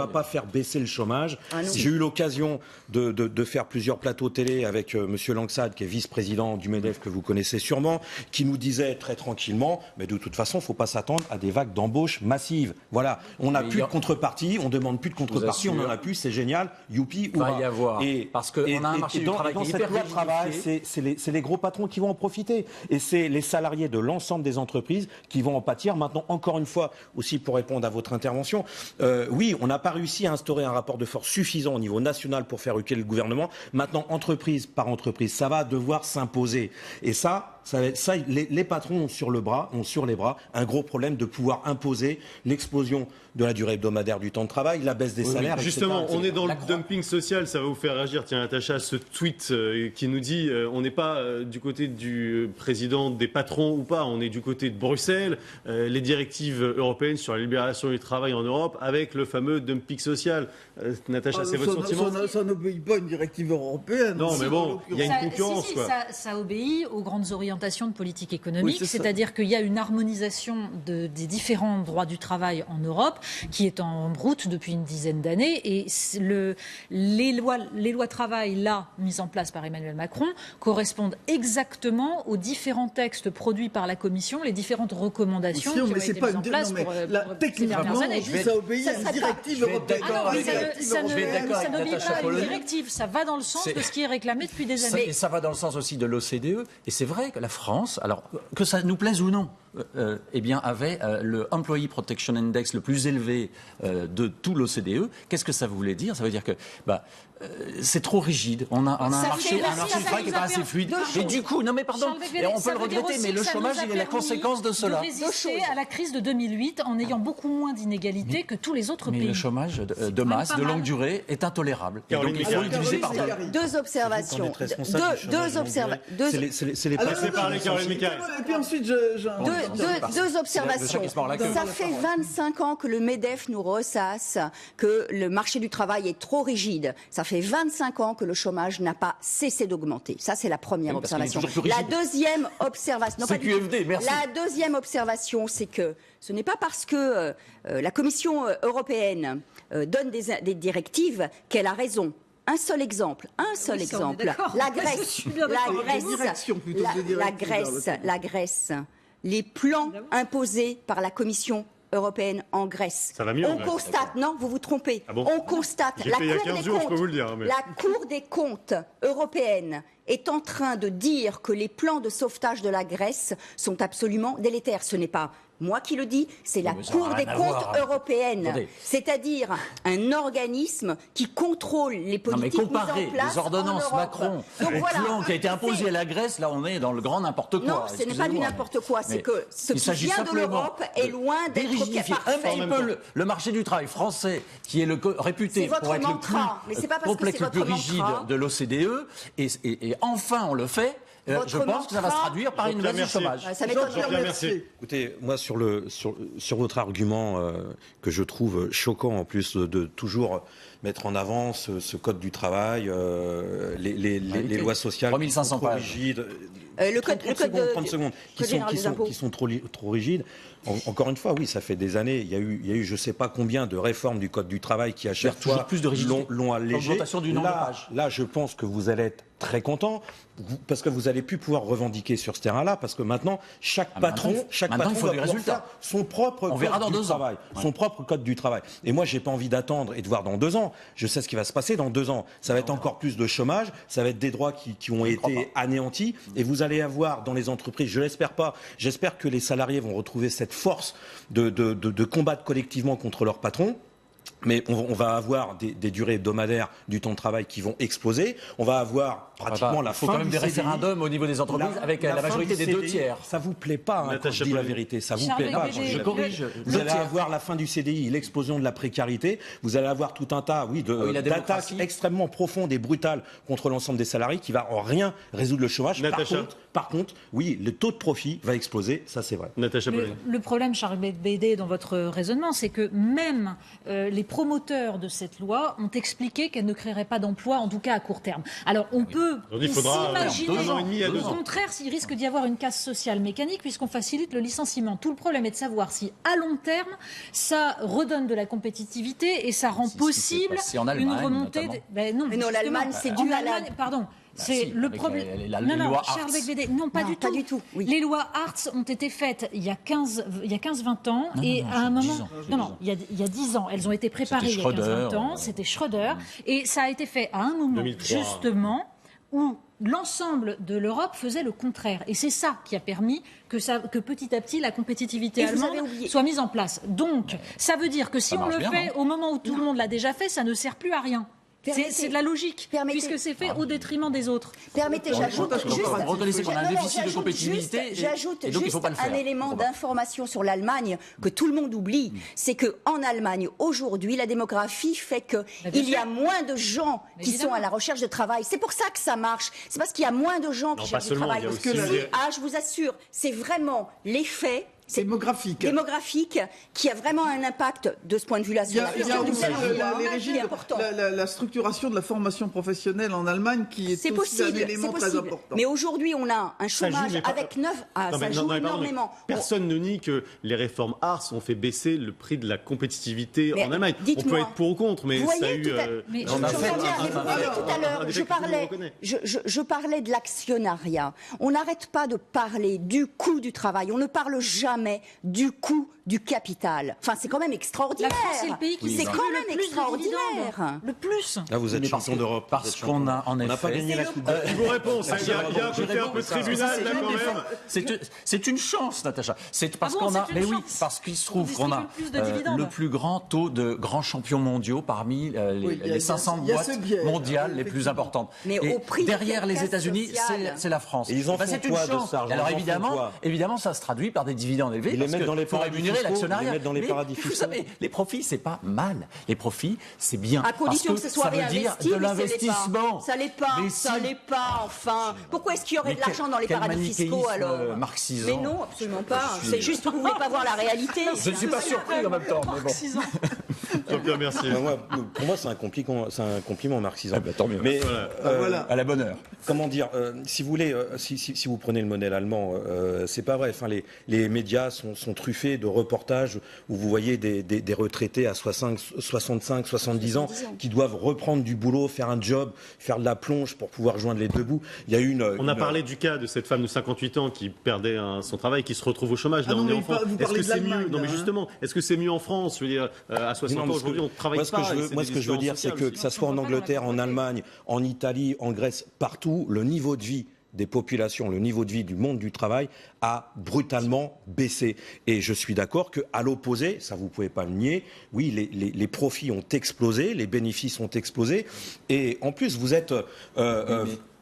pas faire baisser le chômage. J'ai eu l'occasion de faire plusieurs plateaux télé avec Monsieur Langsad, qui est vice-président du MEDEF, que vous connaissez sûrement, qui nous disait très tranquillement, mais de toute façon, il ne faut pas s'attendre à des vagues d'embauches massives. Voilà, on n'a plus de contrepartie, on demande plus de contrepartie, on n'en a plus, c'est génial, youpi, il va y avoir. Parce qu'on a un marché du travail qui est hyper rigidifié. C'est les gros patrons qui vont en profiter. Et c'est les salariés de l'ensemble des entreprises qui vont en pâtir. Maintenant, encore une fois, aussi pour répondre à votre intervention, oui, on n'a pas réussi à instaurer un rapport de force suffisant au niveau national pour faire reculer le gouvernement. Maintenant, entreprise par entreprise, ça va devoir s'imposer. Et ça, les patrons ont sur les bras un gros problème de pouvoir imposer l'explosion de la durée hebdomadaire du temps de travail, la baisse des salaires, justement, etc. on est dans le dumping social, ça va vous faire réagir. Tiens, Natacha, ce tweet qui nous dit on n'est pas du côté du président des patrons ou pas, on est du côté de Bruxelles, les directives européennes sur la libération du travail en Europe avec le fameux dumping social. Natacha, c'est votre sentiment? Ça n'obéit pas à une directive européenne. Non, mais bon, il y a une concurrence. Ça obéit aux grandes orientations de politique économique, c'est-à-dire qu'il y a une harmonisation des différents droits du travail en Europe qui est en route depuis une dizaine d'années, et les lois travail là mises en place par Emmanuel Macron correspondent exactement aux différents textes produits par la Commission, les différentes recommandations qui ont été mises en place pour ces dernières années. Ça obéit à une directive européenne. Ça n'obéit pas à une directive, ça va dans le sens de ce qui est réclamé depuis des années. Et ça va dans le sens aussi de l'OCDE, et c'est vrai que la France, alors que ça nous plaise ou non, avait le Employee Protection Index le plus élevé de tout l'OCDE. Qu'est-ce que ça voulait dire? Ça veut dire que c'est trop rigide. On a un marché du travail qui n'est pas assez fluide. Et du coup, non mais pardon, et on peut le regretter, mais le chômage, il est la conséquence de cela. De résister à la crise de 2008 en ayant beaucoup moins d'inégalités que tous les autres pays. Mais le chômage de masse, de longue durée, est intolérable. Et donc il faut l'utiliser par deux observations. Et puis ensuite, deux observations. Ça fait 25 ans que le MEDEF nous ressasse que le marché du travail est trop rigide. Ça fait 25 ans que le chômage n'a pas cessé d'augmenter. Ça, c'est la première observation. La deuxième observation... La deuxième observation, c'est que ce n'est pas parce que la Commission européenne donne des directives qu'elle a raison. Un seul exemple. La Grèce. Les plans imposés par la Commission européenne en Grèce. Ça va mieux. On constate, non, vous vous trompez. Ah bon? On constate, la Cour des comptes européenne est en train de dire que les plans de sauvetage de la Grèce sont absolument délétères. Ce n'est pas moi qui le dis, c'est la Cour des comptes européenne, c'est-à-dire un organisme qui contrôle les politiques mises en place les ordonnances Macron, le plan qui a été imposé à la Grèce, là on est dans le grand n'importe quoi. Non, ce n'est pas du n'importe quoi, c'est que ce qui vient de l'Europe est loin d'être parfait. Un petit peu le marché du travail français, qui est réputé pour être le plus rigide de l'OCDE, et enfin on le fait. Je pense que ça va se traduire par une baisse du chômage. Écoutez, moi sur votre argument que je trouve choquant en plus de toujours mettre en avant ce code du travail, les lois sociales 3500 trop rigides. Le code 30 secondes qui sont trop rigides. Encore une fois, oui, ça fait des années. Il y a eu je ne sais pas combien de réformes du code du travail qui à chaque fois l'ont allégé. Là, je pense que vous allez être très content parce que vous allez plus pouvoir revendiquer sur ce terrain-là parce que maintenant chaque patron va pouvoir faire son propre code du travail, son propre code du travail. Et moi, j'ai pas envie d'attendre et de voir dans 2 ans. Je sais ce qui va se passer dans 2 ans. Ça va être encore plus de chômage, ça va être des droits qui ont été anéantis et vous allez avoir dans les entreprises, je l'espère pas, j'espère que les salariés vont retrouver cette force de combattre collectivement contre leur patron. Mais on va avoir des durées hebdomadaires du temps de travail qui vont exploser. On va avoir pratiquement la fin du CDI. Il faut quand même des référendums au niveau des entreprises avec la majorité des 2 tiers. Ça vous plaît pas quand je dis la vérité. Ça vous plaît pas. Je corrige. Vous allez avoir la fin du CDI, l'explosion de la précarité. Vous allez avoir tout un tas, d'attaques extrêmement profondes et brutales contre l'ensemble des salariés qui va en rien résoudre le chômage. Par contre, oui, le taux de profit va exploser. Ça, c'est vrai. Le problème, Charles Bédé, dans votre raisonnement, c'est que même les promoteurs de cette loi ont expliqué qu'elle ne créerait pas d'emplois, en tout cas à court terme. Alors on peut s'imaginer au contraire s'il risque d'y avoir une casse sociale mécanique puisqu'on facilite le licenciement. Tout le problème est de savoir si à long terme ça redonne de la compétitivité et ça rend possible une remontée. Mais non, l'Allemagne, c'est dû à la... Pardon. C'est le problème. Charles Becbédé. Non, pas du tout. Oui. Les lois Hartz ont été faites il y a 15-20 ans. Et à un moment. Il y a 10 ans. Elles ont été préparées il y a 15-20 ans. C'était Schröder. Et ça a été fait à un moment, 2003. Justement, où l'ensemble de l'Europe faisait le contraire. Et c'est ça qui a permis que petit à petit, la compétitivité allemande soit mise en place. Donc, ça veut dire que si on le fait au moment où tout le monde l'a déjà fait, ça ne sert plus à rien. C'est de la logique, puisque c'est fait au détriment des autres. Permettez, j'ajoute juste reconnaissez qu'on a un déficit de compétitivité. J'ajoute juste un élément d'information sur l'Allemagne que tout le monde oublie, c'est qu'en Allemagne, aujourd'hui, la démographie fait qu'il y a moins de gens qui sont à la recherche de travail. C'est pour ça que ça marche. C'est parce qu'il y a moins de gens qui cherchent du travail. Je vous assure, c'est vraiment l'effet démographique qui a vraiment un impact de ce point de vue-là. Il y a aussi les régimes, la structuration de la formation professionnelle en Allemagne qui est aussi un élément très important. Mais aujourd'hui, on a un chômage avec 9... ça joue énormément. Personne ne nie que les réformes Hartz ont fait baisser le prix de la compétitivité en Allemagne. On peut être pour ou contre, mais ça a eu... Tout à l'heure, je parlais de l'actionnariat. On n'arrête pas de parler du coût du travail. On ne parle jamais du coût du capital. Enfin, c'est quand même extraordinaire. La France est le pays qui quand même extraordinaire. Le plus. Là, vous êtes champion d'Europe. Parce qu'on a en effet... On n'a pas gagné la Coupe d'Europe. Vos réponses, il y a un côté un peu tribunal, là, quand même. C'est une chance, Natacha. C'est parce qu'on a... Mais oui, parce qu'il se trouve qu'on a le plus grand taux de grands champions mondiaux parmi les 500 boîtes mondiales les plus importantes. Mais au prix derrière les États-Unis, c'est la France. Et ils en font quoi de ça? Alors évidemment, ça se traduit par des dividendes élevés. Ils les mettent dans les paradis fiscaux. L'actionnariat. Ils les mettent dans les paradis fiscaux. Vous savez, les profits, c'est pas mal. Les profits, c'est bien. À condition que ce soit réinvesti, de l'investissement. Ça l'est pas, enfin. Pourquoi est-ce qu'il y aurait de l'argent dans les paradis fiscaux alors marxisant. Mais non, absolument pas. C'est juste que vous ne voulez pas voir la réalité. Je ne suis pas surpris en même temps. Jean-Pierre, merci. Pour moi, c'est un compliment marxisant. Tant mieux. Mais à la bonne heure. Comment dire, si vous voulez, si vous prenez le modèle allemand, c'est pas vrai. Enfin, les médias sont truffés de reportages où vous voyez des retraités à 65, 70 ans qui doivent reprendre du boulot, faire un job, faire de la plonge pour pouvoir joindre les deux bouts. Il y a On a parlé du cas de cette femme de 58 ans qui perdait son travail, qui se retrouve au chômage. Là, on est en France. Est-ce que c'est mieux? Non, mais justement, est-ce que c'est mieux en France? Je veux dire, à 60 ans aujourd'hui, on ne travaille pas. Moi, ce que je veux dire, c'est que ça soit en Angleterre, en Allemagne, en Italie, en Grèce, partout, le niveau de vie des populations, le niveau de vie du monde du travail a brutalement baissé. Et je suis d'accord qu'à l'opposé, ça vous pouvez pas le nier, oui, les profits ont explosé, les bénéfices ont explosé. Et en plus, vous êtes...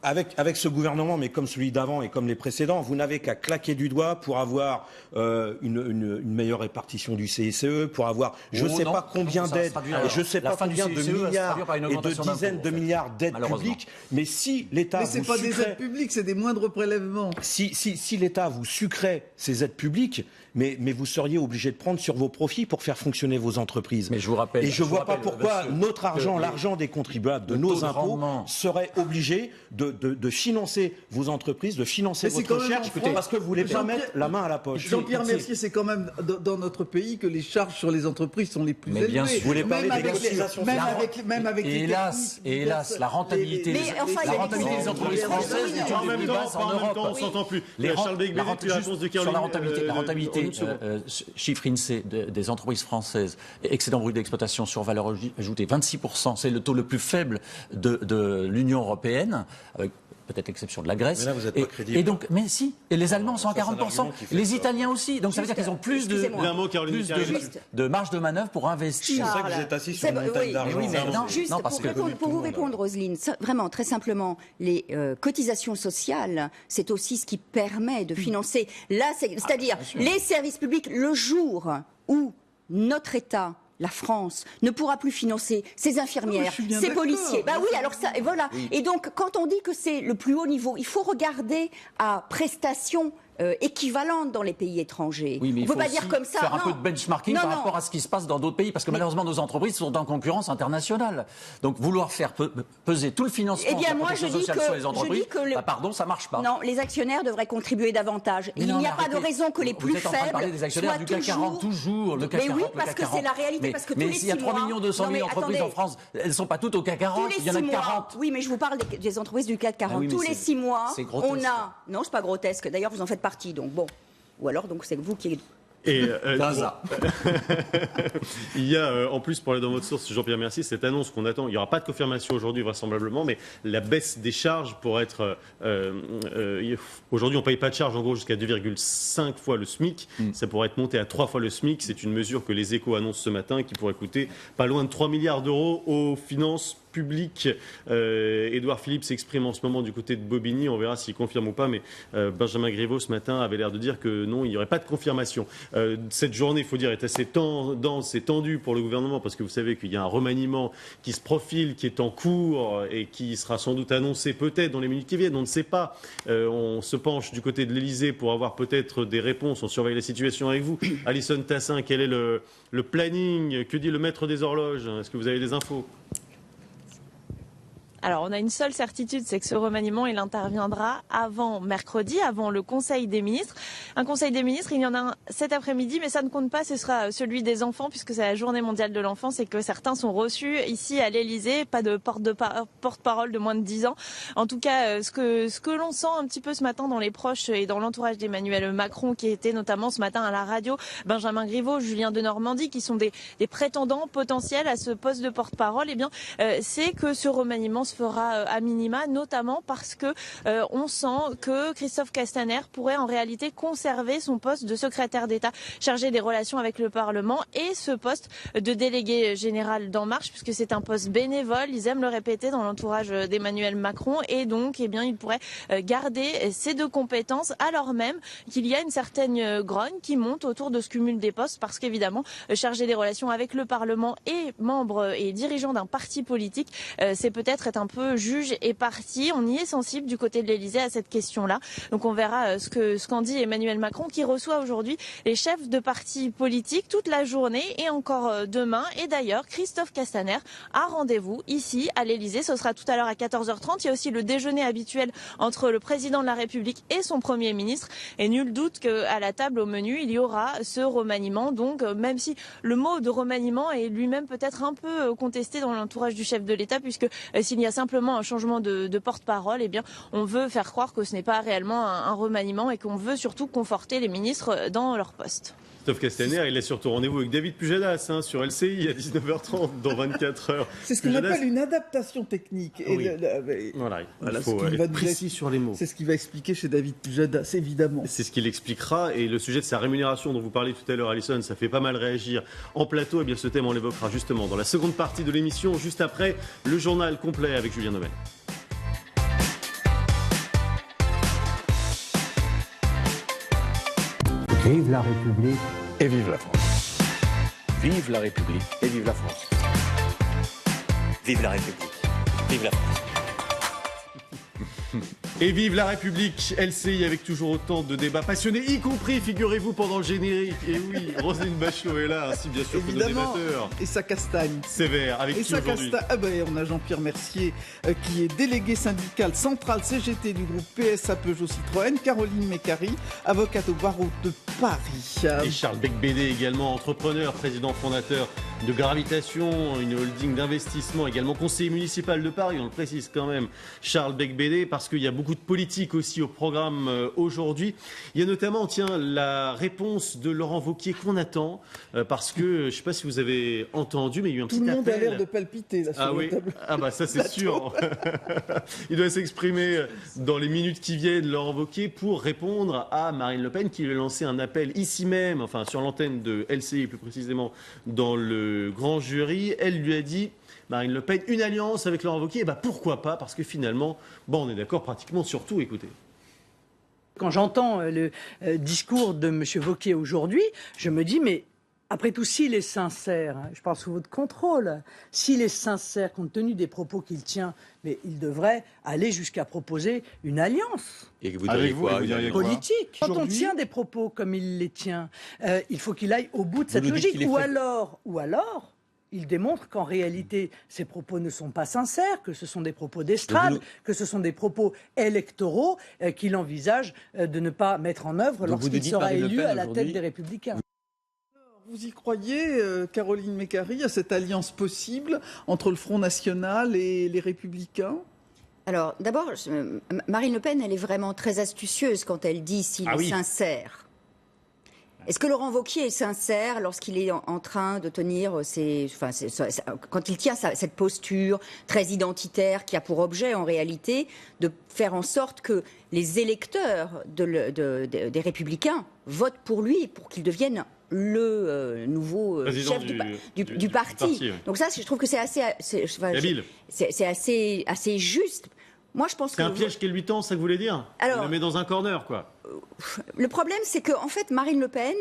Avec ce gouvernement, mais comme celui d'avant et comme les précédents, vous n'avez qu'à claquer du doigt pour avoir une meilleure répartition du CICE, pour avoir je ne sais pas combien d'aides, je ne sais pas combien de milliards et de dizaines de milliards d'aides publiques. Mais si l'État... Mais ce n'est pas des aides publiques, c'est des moindres prélèvements. Si l'État vous sucrait ces aides publiques, mais vous seriez obligé de prendre sur vos profits pour faire fonctionner vos entreprises. Mais je vous rappelle... Et je ne vois pas pourquoi notre argent, l'argent des contribuables, de nos impôts, serait obligé de financer vos entreprises, de financer votre recherche, parce que vous ne voulez pas mettre la main à la poche. Jean-Pierre Mercier, c'est quand même dans notre pays que les charges sur les entreprises sont les plus élevées. Bien sûr. Vous voulez parler des cotisations même avec les hélas, la rentabilité des entreprises françaises est une des plus basses en Europe. On s'entend plus. Charles Becbédé, la réponse de Caroline. La rentabilité, chiffre INSEE des entreprises françaises, excédent brut d'exploitation sur valeur ajoutée, 26%, c'est le taux le plus faible de l'Union européenne, avec peut-être l'exception de la Grèce. Mais là, vous n'êtes pas crédible. Et donc, mais si, et les Allemands sont à 40%, les Italiens aussi. Donc ça veut dire qu'ils ont plus de marge de manœuvre pour investir. C'est pour ça que vous êtes assis sur une montagne d'argent. Juste pour vous répondre, Roselyne, vraiment, très simplement, les cotisations sociales, c'est aussi ce qui permet de financer, c'est-à-dire les services publics, le jour où notre État, la France, ne pourra plus financer ses infirmières, ses policiers. Bah oui, alors ça, et voilà. Oui. Et donc, quand on dit que c'est le plus haut niveau, il faut regarder à prestations équivalente dans les pays étrangers. Oui, mais on ne peut pas dire comme ça. Faire un peu de benchmarking par rapport à ce qui se passe dans d'autres pays, parce que malheureusement nos entreprises sont en concurrence internationale. Donc vouloir faire peser tout le financement de la protection sociale sur les entreprises, pardon, ça marche pas. Non, les actionnaires devraient contribuer davantage. Il n'y a pas de raison que les plus faibles. Vous êtes en train de parler des actionnaires du CAC 40 toujours, le CAC 40. Mais oui, parce que c'est la réalité. Parce que tous les 6 mois. Mais s'il y a 3 200 000 entreprises en France, elles ne sont pas toutes au CAC 40. Il y en a 40. Oui, mais je vous parle des entreprises du CAC 40. Tous les 6 mois, on a. Non, c'est pas grotesque. D'ailleurs, vous en faites partie. Donc bon. Ou alors, donc, c'est vous qui... Et il y a, en plus, pour aller dans votre source, Jean-Pierre Mercier, cette annonce qu'on attend. Il n'y aura pas de confirmation aujourd'hui, vraisemblablement, mais la baisse des charges pourrait être... aujourd'hui, on ne paye pas de charges, en gros, jusqu'à 2,5 fois le SMIC. Ça pourrait être monté à 3 fois le SMIC. C'est une mesure que les Échos annoncent ce matin, qui pourrait coûter pas loin de 3 milliards d'euros aux finances public. Édouard Philippe s'exprime en ce moment du côté de Bobigny. On verra s'il confirme ou pas, mais Benjamin Griveaux ce matin avait l'air de dire que non, il n'y aurait pas de confirmation. Cette journée, il faut dire, est assez dense et tendue pour le gouvernement, parce que vous savez qu'il y a un remaniement qui se profile, qui est en cours et qui sera sans doute annoncé peut-être dans les minutes qui viennent. On ne sait pas. On se penche du côté de l'Élysée pour avoir peut-être des réponses. On surveille la situation avec vous. Alison Tassin, quel est le planning? Que dit le maître des horloges? Est-ce que vous avez des infos? Alors, on a une seule certitude, c'est que ce remaniement, il interviendra avant mercredi, avant le Conseil des ministres. Un Conseil des ministres, il y en a un cet après-midi, mais ça ne compte pas, ce sera celui des enfants, puisque c'est la journée mondiale de l'enfance et que certains sont reçus ici à l'Élysée, pas de porte-parole de moins de 10 ans. En tout cas, ce que l'on sent un petit peu ce matin dans les proches et dans l'entourage d'Emmanuel Macron, qui était notamment ce matin à la radio, Benjamin Griveaux, Julien Denormandie, qui sont des prétendants potentiels à ce poste de porte-parole, eh bien, c'est que ce remaniement se fera à minima, notamment parce que on sent que Christophe Castaner pourrait en réalité conserver son poste de secrétaire d'État chargé des relations avec le Parlement et ce poste de délégué général d'En Marche, puisque c'est un poste bénévole, ils aiment le répéter dans l'entourage d'Emmanuel Macron, et donc eh bien, il pourrait garder ces deux compétences, alors même qu'il y a une certaine grogne qui monte autour de ce cumul des postes, parce qu'évidemment, chargé des relations avec le Parlement et membre et dirigeant d'un parti politique, c'est peut-être être un peu juge et parti. On y est sensible du côté de l'Élysée à cette question-là. Donc on verra ce qu'en dit Emmanuel Macron, qui reçoit aujourd'hui les chefs de partis politiques toute la journée et encore demain. Et d'ailleurs, Christophe Castaner a rendez-vous ici à l'Élysée. Ce sera tout à l'heure à 14h30. Il y a aussi le déjeuner habituel entre le président de la République et son Premier ministre. Et nul doute qu'à la table au menu, il y aura ce remaniement. Donc même si le mot de remaniement est lui-même peut-être un peu contesté dans l'entourage du chef de l'État, puisque s'il y a simplement un changement de porte-parole, eh bien, on veut faire croire que ce n'est pas réellement un remaniement et qu'on veut surtout conforter les ministres dans leur poste. Christophe Castaner, il a surtout rendez-vous avec David Pujadas sur LCI à 19h30 dans 24 heures. C'est ce qu'on appelle une adaptation technique. Oui. Voilà, il faut être précis sur les mots. C'est ce qu'il va expliquer chez David Pujadas, évidemment. C'est ce qu'il expliquera. Et le sujet de sa rémunération dont vous parlez tout à l'heure, Alison, ça fait pas mal réagir en plateau. Et bien ce thème, on l'évoquera justement dans la seconde partie de l'émission, juste après le journal complet avec Julien Nomel. Vive la République et vive la France. Vive la République et vive la France. Vive la République. Vive la France. Et vive la République, LCI, avec toujours autant de débats passionnés, y compris, figurez-vous, pendant le générique. Et oui, Roselyne Bachelot est là, ainsi bien sûr évidemment, que nos débatteurs. Et sa castagne. Sévère, avec qui aujourd'hui? On a Jean-Pierre Mercier, qui est délégué syndical central CGT du groupe PSA Peugeot Citroën, Caroline Mécari, avocate au barreau de Paris. Et Charles Becbédé, également entrepreneur, président fondateur de Gravitation, une holding d'investissement, également conseiller municipal de Paris, on le précise quand même, Charles Becbédé, parce qu'il y a beaucoup de politique aussi au programme aujourd'hui. Il y a notamment, la réponse de Laurent Wauquiez qu'on attend, parce que, je ne sais pas si vous avez entendu, mais il y a eu un petit appel. Tout le monde a l'air de palpiter là, sur la table. Ah bah ça c'est sûr. Il doit s'exprimer dans les minutes qui viennent, Laurent Wauquiez, pour répondre à Marine Le Pen, qui lui a lancé un appel ici même, enfin sur l'antenne de LCI plus précisément, dans le grand jury. Elle lui a dit, Marine Le Pen, une alliance avec Laurent Wauquiez, pourquoi pas, parce que finalement, on est d'accord pratiquement sur tout, écoutez. Quand j'entends le discours de M. Wauquiez aujourd'hui, je me dis, mais Après tout, s'il est sincère, je parle sous votre contrôle, s'il est sincère compte tenu des propos qu'il tient, mais il devrait aller jusqu'à proposer une alliance. Et vous diriez quoi, politique. Quand on tient des propos comme il les tient, il faut qu'il aille au bout de cette logique. Ou alors, il démontre qu'en réalité, ces propos ne sont pas sincères, que ce sont des propos d'estrade, que ce sont des propos électoraux qu'il envisage de ne pas mettre en œuvre lorsqu'il sera élu à la tête des Républicains. Vous y croyez, Caroline Mécari, à cette alliance possible entre le Front National et les Républicains ? Alors, d'abord, Marine Le Pen, elle est vraiment très astucieuse quand elle dit s'il est sincère. Est-ce que Laurent Wauquiez est sincère lorsqu'il est en train de tenir quand il tient cette posture très identitaire qui a pour objet en réalité de faire en sorte que les électeurs des Républicains votent pour lui pour qu'il devienne le nouveau chef du parti. Donc ça, je trouve que c'est assez juste. Moi, je pense c'est un piège qu'elle lui tend, ça que vous voulez dire ? Alors, on la met dans un corner, quoi. Le problème, c'est que, en fait, Marine Le Pen,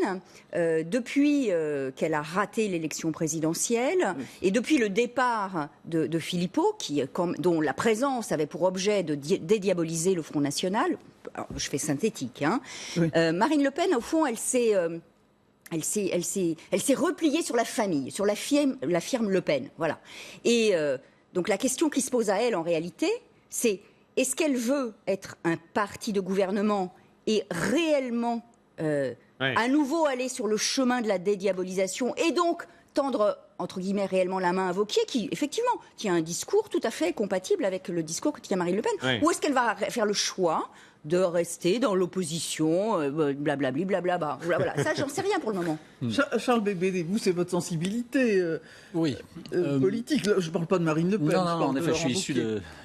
depuis qu'elle a raté l'élection présidentielle et depuis le départ de Philippot, dont la présence avait pour objet de dédiaboliser le Front National, alors, je fais synthétique, Marine Le Pen, au fond, elle s'est repliée sur la famille, sur la firme Le Pen, voilà. Et donc la question qui se pose à elle, en réalité, c'est est-ce qu'elle veut être un parti de gouvernement et réellement à nouveau aller sur le chemin de la dédiabolisation et donc tendre, entre guillemets, réellement la main à Wauquiez, qui, effectivement, tient un discours tout à fait compatible avec le discours que tient Marine Le Pen. Ou est-ce qu'elle va faire le choix de rester dans l'opposition, blablabli, blablabla. Voilà. Ça, j'en sais rien pour le moment. Charles Bébé, vous, c'est votre sensibilité politique. Je ne parle pas de Marine Le Pen. Non, en effet, je suis issu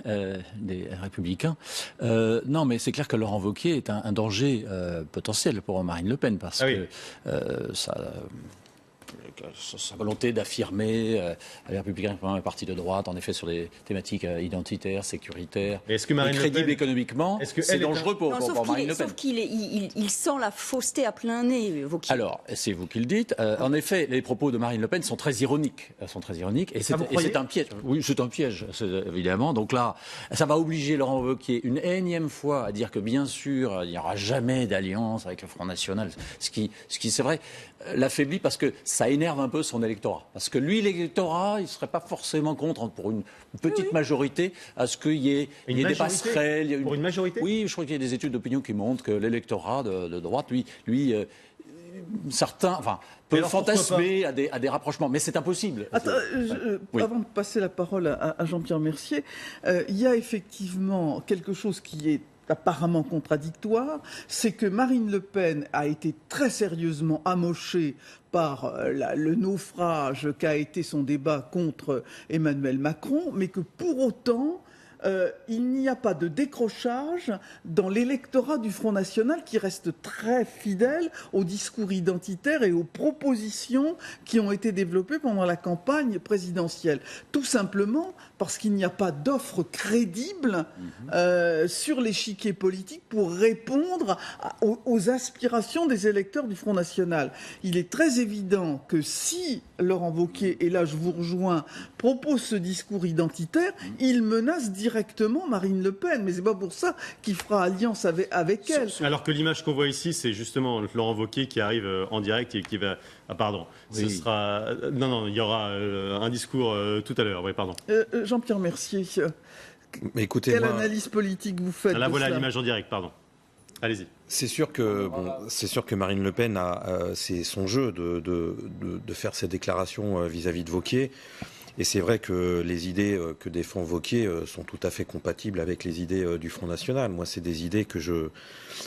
des Républicains. Non, mais c'est clair que Laurent Wauquiez est un danger potentiel pour Marine Le Pen, parce que sa volonté d'affirmer les Républicains comme un parti de droite, en effet, sur des thématiques identitaires, sécuritaires, et crédibles économiquement, c'est dangereux pour Marine Le Pen. Sauf qu'il sent la fausseté à plein nez, Wauquiez. Alors, c'est vous qui le dites. En effet, les propos de Marine Le Pen sont très ironiques. Et c'est un piège. Oui, c'est un piège, évidemment. Donc là, ça va obliger Laurent Wauquiez une énième fois à dire que, bien sûr, il n'y aura jamais d'alliance avec le Front National. Ce qui c'est vrai, l'affaiblit parce que ça énerve un peu son électorat. Parce que lui, l'électorat, il ne serait pas forcément contre, pour une petite majorité, à ce qu'il y ait des passerelles. Pour une majorité ? Oui, je crois qu'il y a des études d'opinion qui montrent que l'électorat de droite, lui certains peuvent fantasmer à des rapprochements. Mais c'est impossible. Avant de passer la parole à Jean-Pierre Mercier, il y a effectivement quelque chose qui est apparemment contradictoire, c'est que Marine Le Pen a été très sérieusement amochée par le naufrage qu'a été son débat contre Emmanuel Macron, mais que pour autant, il n'y a pas de décrochage dans l'électorat du Front National qui reste très fidèle au discours identitaire et aux propositions qui ont été développées pendant la campagne présidentielle. Tout simplement parce qu'il n'y a pas d'offre crédible sur l'échiquier politique pour répondre aux aspirations des électeurs du Front National. Il est très évident que si Laurent Wauquiez, et là je vous rejoins, propose ce discours identitaire, il menace directement Marine Le Pen. Mais c'est pas pour ça qu'il fera alliance avec elle. Alors que l'image qu'on voit ici, c'est justement Laurent Wauquiez qui arrive en direct et qui va... Ah pardon, ce sera... Non, il y aura un discours tout à l'heure. Oui, pardon. Jean-Pierre Mercier, quelle analyse politique vous faites? Là, voilà l'image en direct, pardon. Allez-y. C'est sûr que Marine Le Pen c'est son jeu de faire ses déclarations vis-à-vis de Wauquiez. Et c'est vrai que les idées que défend Wauquiez sont tout à fait compatibles avec les idées du Front National. Moi, c'est des idées que je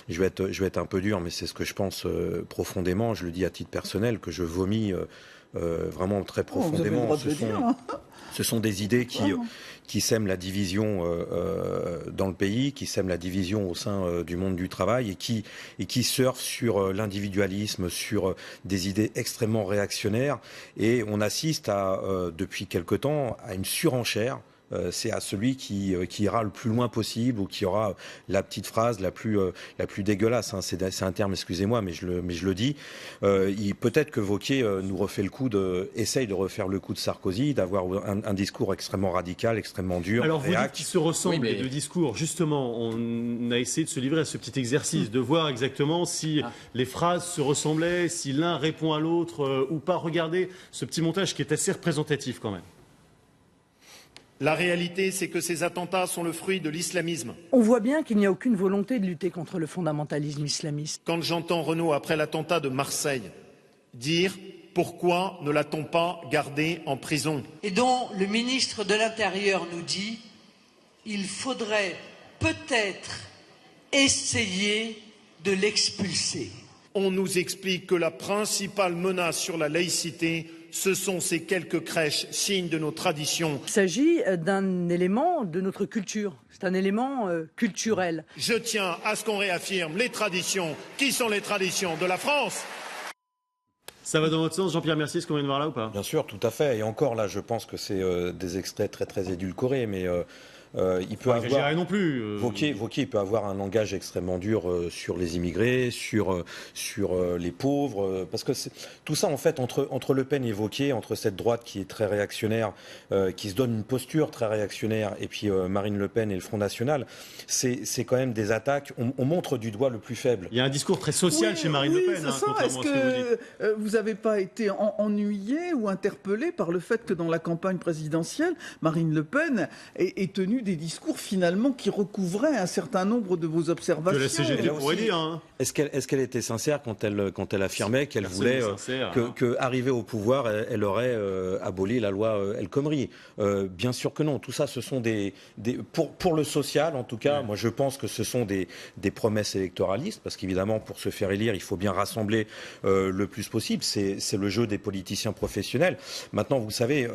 vais être un peu dur, mais c'est ce que je pense profondément. Je le dis à titre personnel, que je vomis vraiment très profondément. Ce sont des idées qui sèment la division dans le pays, qui sèment la division au sein du monde du travail et qui surfent sur l'individualisme, sur des idées extrêmement réactionnaires. Et on assiste depuis quelque temps à une surenchère C'est à celui qui ira le plus loin possible ou qui aura la petite phrase la plus dégueulasse. Hein. C'est un terme, excusez-moi, mais je le dis. Peut-être que Wauquiez nous refait essaye de refaire le coup de Sarkozy, d'avoir un discours extrêmement radical, extrêmement dur. Alors vous dites qu'ils se ressemblent, les deux discours. Justement, on a essayé de se livrer à ce petit exercice, de voir exactement si les phrases se ressemblaient, si l'un répond à l'autre ou pas. Regardez ce petit montage qui est assez représentatif quand même. La réalité, c'est que ces attentats sont le fruit de l'islamisme. On voit bien qu'il n'y a aucune volonté de lutter contre le fondamentalisme islamiste. Quand j'entends Renaud, après l'attentat de Marseille, dire « Pourquoi ne l'a-t-on pas gardé en prison ?» Et dont le ministre de l'Intérieur nous dit « Il faudrait peut-être essayer de l'expulser ». On nous explique que la principale menace sur la laïcité, ce sont ces quelques crèches, signes de nos traditions. Il s'agit d'un élément de notre culture, c'est un élément culturel. Je tiens à ce qu'on réaffirme les traditions, qui sont les traditions de la France. Ça va dans votre sens, Jean-Pierre Mercier, ce qu'on vient de voir là ou pas? Bien sûr, tout à fait. Et encore là, je pense que c'est des extraits très très édulcorés, mais... il peut avoir non plus. Wauquiez, il peut avoir un langage extrêmement dur sur les immigrés, sur les pauvres, parce que tout ça en fait entre Le Pen et Wauquiez, entre cette droite qui est très réactionnaire, qui se donne une posture très réactionnaire, et puis Marine Le Pen et le Front National, c'est quand même des attaques. On montre du doigt le plus faible. Il y a un discours très social chez Marine Le Pen. Est-ce que vous n'avez pas été ennuyé ou interpellé par le fait que dans la campagne présidentielle, Marine Le Pen ait tenu des discours finalement qui recouvraient un certain nombre de vos observations? Que la CGT pourrait dire. Hein. Est-ce qu'elle était sincère quand elle affirmait qu'elle voulait que arrivée au pouvoir, elle aurait aboli la loi El Khomri? Bien sûr que non. Tout ça, ce sont pour le social, en tout cas, moi je pense que ce sont des promesses électoralistes, parce qu'évidemment, pour se faire élire, il faut bien rassembler le plus possible. C'est le jeu des politiciens professionnels. Maintenant, vous savez,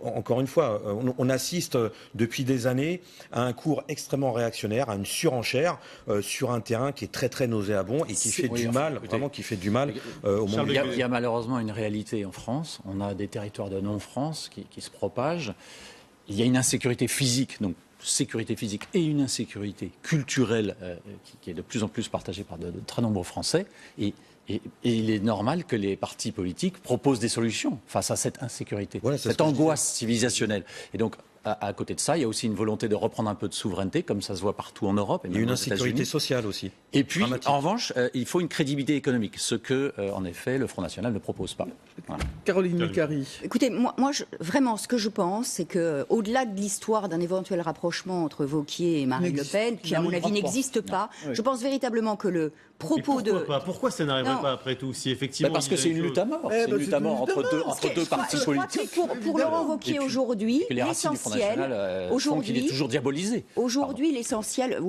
encore une fois, on assiste depuis des années à un cours extrêmement réactionnaire, à une surenchère sur un terrain qui est très très nauséabond et qui fait du mal, vraiment qui fait du mal au monde. Il y a malheureusement une réalité en France. On a des territoires de non-France qui se propagent. Il y a une insécurité physique, donc sécurité physique et une insécurité culturelle qui est de plus en plus partagée par de très nombreux Français. Et il est normal que les partis politiques proposent des solutions face à cette insécurité, cette angoisse civilisationnelle. Et donc, à côté de ça, il y a aussi une volonté de reprendre un peu de souveraineté, comme ça se voit partout en Europe. Et il y a une insécurité sociale aussi. Et puis, en revanche, il faut une crédibilité économique, ce que, en effet, le Front National ne propose pas. Voilà. Caroline Mécari. Écoutez, moi vraiment, ce que je pense, c'est qu'au-delà de l'histoire d'un éventuel rapprochement entre Wauquiez et Marine Le Pen, qui, à mon avis, n'existe pas, je pense véritablement que le propos Pourquoi ça n'arriverait pas après tout, si effectivement... Parce que c'est une lutte à mort. C'est une lutte à mort entre deux partis politiques. Pour Laurent Wauquiez, aujourd'hui, l'essentiel, qu'il est toujours diabolisé. Aujourd'hui, l'essentiel,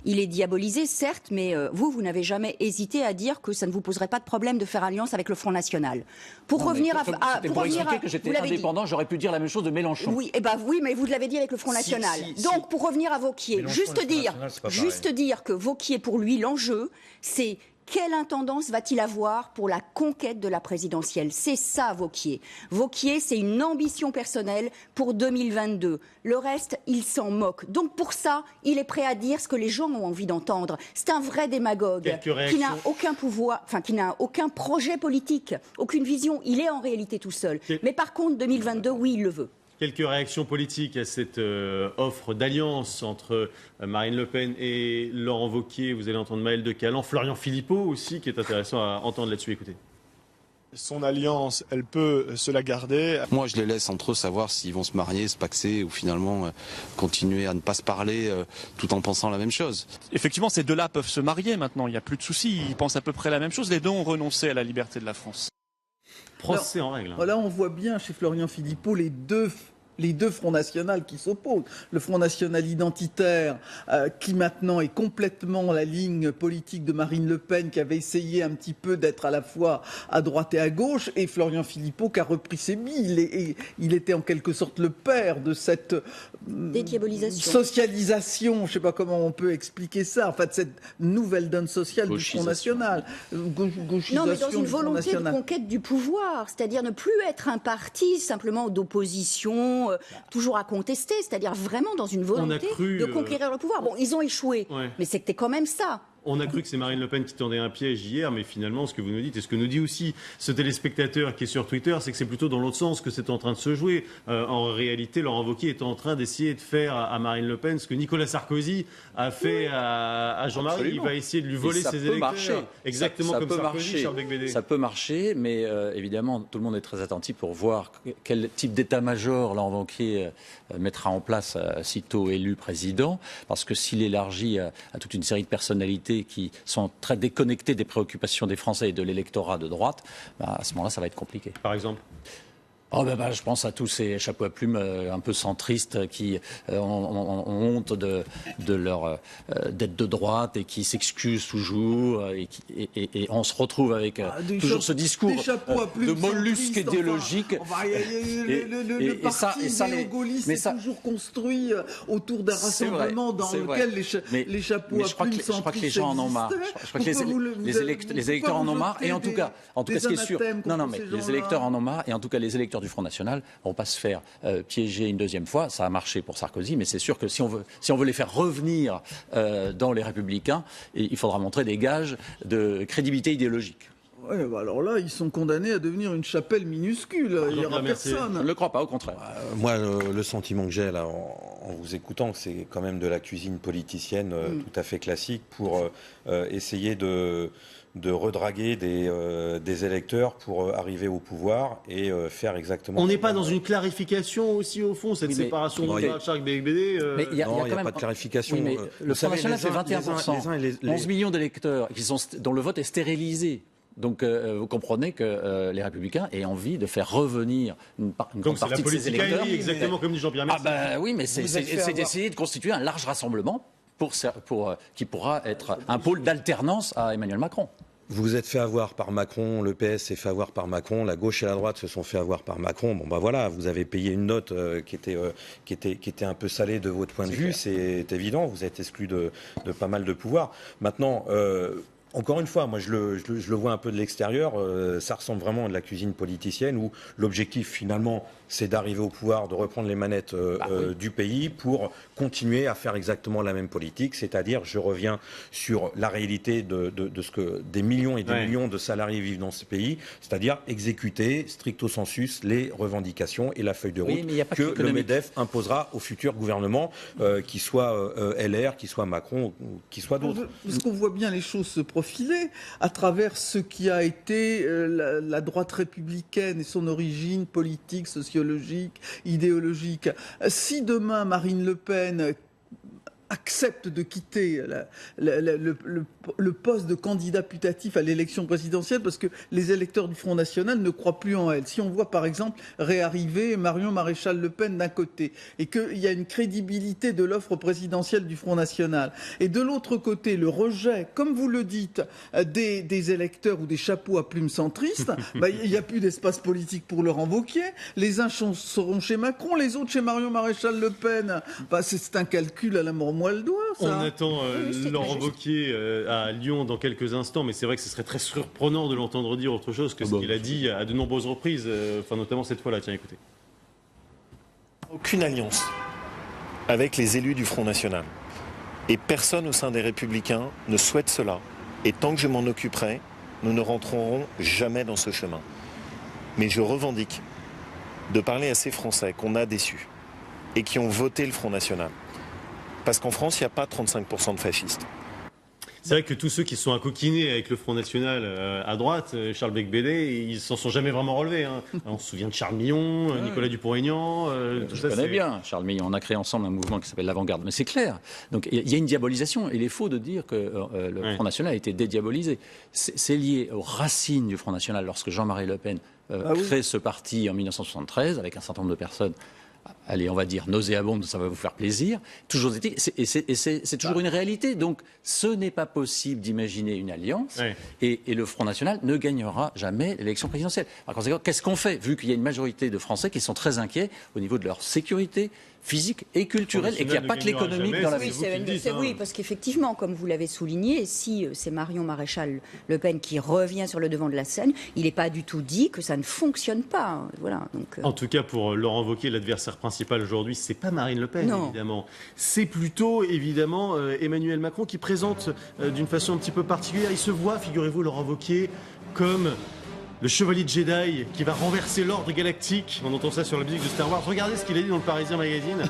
il est diabolisé, certes, mais vous n'avez jamais hésité à dire que ça ne vous poserait pas de problème de faire alliance avec le Front National. Pour expliquer que j'étais indépendant, j'aurais pu dire la même chose de Mélenchon. Oui, mais vous l'avez dit avec le Front National. Donc, pour revenir à Wauquiez, juste dire que Wauquiez, pour lui, l'enjeu, c'est quelle intendance va-t-il avoir pour la conquête de la présidentielle? C'est ça, Wauquiez. Wauquiez, c'est une ambition personnelle pour 2022. Le reste, il s'en moque. Donc pour ça, il est prêt à dire ce que les gens ont envie d'entendre. C'est un vrai démagogue qui n'a aucun pouvoir, qui n'a aucun projet politique, aucune vision. Il est en réalité tout seul. Mais par contre, 2022, oui, il le veut. Quelques réactions politiques à cette offre d'alliance entre Marine Le Pen et Laurent Wauquiez. Vous allez entendre Maël de Calan, Florian Philippot aussi, qui est intéressant à entendre là-dessus. Écoutez. Son alliance, elle peut se la garder. Moi, je les laisse entre eux savoir s'ils vont se marier, se paxer ou finalement continuer à ne pas se parler tout en pensant la même chose. Effectivement, ces deux-là peuvent se marier maintenant, il n'y a plus de soucis. Ils pensent à peu près la même chose. Les deux ont renoncé à la liberté de la France. Procès en règle. Là, on voit bien chez Florian Philippot les deux Fronts nationaux qui s'opposent. Le Front national identitaire, qui maintenant est complètement la ligne politique de Marine Le Pen, qui avait essayé un petit peu d'être à la fois à droite et à gauche, et Florian Philippot qui a repris ses billes. Il était en quelque sorte le père de cette socialisation, je ne sais pas comment on peut expliquer ça, en fait, cette nouvelle donne sociale du Front national. Non, mais dans une volonté de conquête du pouvoir, c'est-à-dire ne plus être un parti simplement d'opposition, sont toujours à contester, c'est-à-dire vraiment dans une volonté de conquérir le pouvoir. Bon, ils ont échoué, mais c'était quand même ça. On a cru que c'est Marine Le Pen qui tendait un piège hier, mais finalement, ce que vous nous dites, et ce que nous dit aussi ce téléspectateur qui est sur Twitter, c'est que c'est plutôt dans l'autre sens que c'est en train de se jouer. En réalité, Laurent Wauquiez est en train d'essayer de faire à Marine Le Pen ce que Nicolas Sarkozy a fait à Jean-Marie. Absolument. Il va essayer de lui voler ses électeurs. Marcher. Exactement ça comme peut Sarkozy, marcher. Charles Becbédé. Ça peut marcher, mais évidemment, tout le monde est très attentif pour voir quel type d'état-major Laurent Wauquiez mettra en place sitôt élu président, parce que s'il élargit à toute une série de personnalités qui sont très déconnectées des préoccupations des Français et de l'électorat de droite, à ce moment-là, ça va être compliqué. Par exemple ? Je pense à tous ces chapeaux à plumes un peu centristes qui ont honte de leur d'être de droite et qui s'excusent toujours et on se retrouve avec toujours ce discours de mollusque idéologique. Le parti néo-gaulliste est toujours construit autour d'un rassemblement dans lequel les chapeaux à plumes centristes. Je crois que les gens en ont marre. Je crois que les électeurs en ont marre. Et en tout cas, ce qui est sûr, les électeurs en ont marre. Et en tout cas, les électeurs du Front National ne vont pas se faire piéger une deuxième fois. Ça a marché pour Sarkozy, mais c'est sûr que si on veut les faire revenir dans les Républicains, il faudra montrer des gages de crédibilité idéologique. Ouais, alors là, ils sont condamnés à devenir une chapelle minuscule. Il n'y aura personne. Je ne le crois pas, au contraire. Moi, le sentiment que j'ai là, en vous écoutant, c'est quand même de la cuisine politicienne tout à fait classique pour essayer de redraguer des électeurs pour arriver au pouvoir et faire exactement... On n'est pas dans une clarification aussi, au fond, cette séparation de Charles Becbédé Mais il n'y a pas de clarification. Oui, le Front National fait 21%. 11 millions d'électeurs dont le vote est stérilisé. Donc vous comprenez que les Républicains aient envie de faire revenir une partie de ces électeurs. Exactement comme dit Jean-Pierre Mercier. Oui, mais c'est d'essayer de constituer un large rassemblement qui pourra être un pôle d'alternance à Emmanuel Macron. Vous vous êtes fait avoir par Macron, le PS s'est fait avoir par Macron, la gauche et la droite se sont fait avoir par Macron. Bon, voilà, vous avez payé une note qui était un peu salée de votre point de vue, c'est évident, vous êtes exclu de pas mal de pouvoirs. Maintenant, encore une fois, moi je le vois un peu de l'extérieur, ça ressemble vraiment à de la cuisine politicienne où l'objectif finalement c'est d'arriver au pouvoir, de reprendre les manettes du pays pour continuer à faire exactement la même politique, c'est-à-dire, je reviens sur la réalité de ce que des millions et des millions de salariés vivent dans ce pays, c'est-à-dire exécuter stricto sensus les revendications et la feuille de route que le MEDEF imposera au futur gouvernement, qu'il soit LR, qu'il soit Macron, qu'il soit d'autres. Parce qu'on voit bien les choses se profiler à travers ce qui a été la droite républicaine et son origine politique, sociologique, idéologique. Si demain Marine Le Pen accepte de quitter le poste de candidat putatif à l'élection présidentielle parce que les électeurs du Front National ne croient plus en elle. Si on voit par exemple réarriver Marion Maréchal Le Pen d'un côté et qu'il y a une crédibilité de l'offre présidentielle du Front National et de l'autre côté le rejet, comme vous le dites, des électeurs ou des chapeaux à plumes centristes, il n'y a plus d'espace politique pour Laurent Wauquiez. Les uns seront chez Macron, les autres chez Marion Maréchal Le Pen. C'est un calcul à la mort le doigt, ça. On attend Laurent Wauquiez à Lyon dans quelques instants, mais c'est vrai que ce serait très surprenant de l'entendre dire autre chose que ce qu'il a dit à de nombreuses reprises, notamment cette fois-là. Tiens, écoutez. Aucune alliance avec les élus du Front National. Et personne au sein des Républicains ne souhaite cela. Et tant que je m'en occuperai, nous ne rentrerons jamais dans ce chemin. Mais je revendique de parler à ces Français qu'on a déçus et qui ont voté le Front National. Parce qu'en France, il n'y a pas 35% de fascistes. C'est vrai que tous ceux qui se sont accoquinés avec le Front National à droite, Charles Becbédé, ils s'en sont jamais vraiment relevés. On se souvient de Charles Millon, Nicolas Dupont-Aignan. Je connais bien Charles Millon. On a créé ensemble un mouvement qui s'appelle l'Avant-Garde. Mais c'est clair. Donc il y a une diabolisation. Il est faux de dire que le Front National a été dédiabolisé. C'est lié aux racines du Front National. Lorsque Jean-Marie Le Pen crée ce parti en 1973 avec un certain nombre de personnes, allez, on va dire nauséabonde, ça va vous faire plaisir. Toujours été, c'est toujours une réalité. Donc, ce n'est pas possible d'imaginer une alliance et le Front National ne gagnera jamais l'élection présidentielle. Par conséquent, qu'est-ce qu'on fait, vu qu'il y a une majorité de Français qui sont très inquiets au niveau de leur sécurité, physique et culturelle, et qu'il n'y a pas que l'économique dans la vie. Oui, parce qu'effectivement, comme vous l'avez souligné, si c'est Marion Maréchal Le Pen qui revient sur le devant de la scène, il n'est pas du tout dit que ça ne fonctionne pas. Voilà, donc, En tout cas, pour Laurent Wauquiez, l'adversaire principal aujourd'hui, c'est pas Marine Le Pen, évidemment. C'est plutôt, évidemment, Emmanuel Macron qui présente d'une façon un petit peu particulière. Il se voit, figurez-vous, Laurent Wauquiez, comme le chevalier de Jedi qui va renverser l'ordre galactique. On entend ça sur la musique de Star Wars. Regardez ce qu'il a dit dans le Parisien Magazine.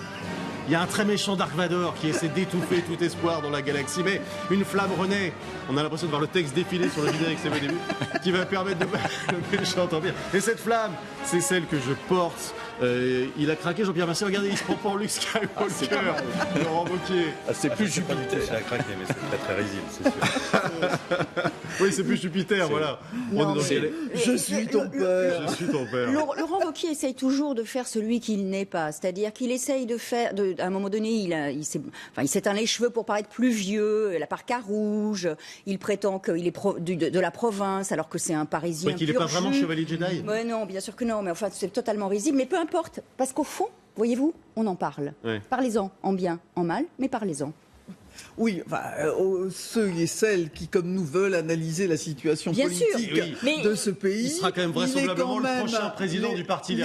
Il y a un très méchant Dark Vador qui essaie d'étouffer tout espoir dans la galaxie. Mais une flamme renaît. On a l'impression de voir le texte défiler sur le générique, c'est au début, qui va permettre de le méchant empire. Et cette flamme, c'est celle que je porte. Il a craqué, Jean-Pierre Mercier. Regardez, il se prend pour Luke Skywalker. Laurent Wauquiez. C'est plus Jupiter. C'est à craquer, mais c'est très très risible, c'est sûr. Oui, c'est plus Jupiter, voilà. Non, je suis ton père. Je suis ton père. Laurent Wauquiez essaye toujours de faire celui qu'il n'est pas. C'est-à-dire qu'il essaye de faire... à un moment donné, il s'éteint les cheveux pour paraître plus vieux, la parka rouge. Il prétend qu'il est de la province, alors que c'est un Parisien pur jus. Qu'il n'est pas vraiment chevalier Jedi. Ouais, non, bien sûr que non. Mais enfin, c'est totalement risible. Mais peu importe. Parce qu'au fond, voyez-vous, on en parle. Ouais. Parlez-en, en bien, en mal, mais parlez-en. Oui, enfin, ceux et celles qui, comme nous, veulent analyser la situation politique de ce pays. Il sera quand même vraisemblablement le prochain président du Parti des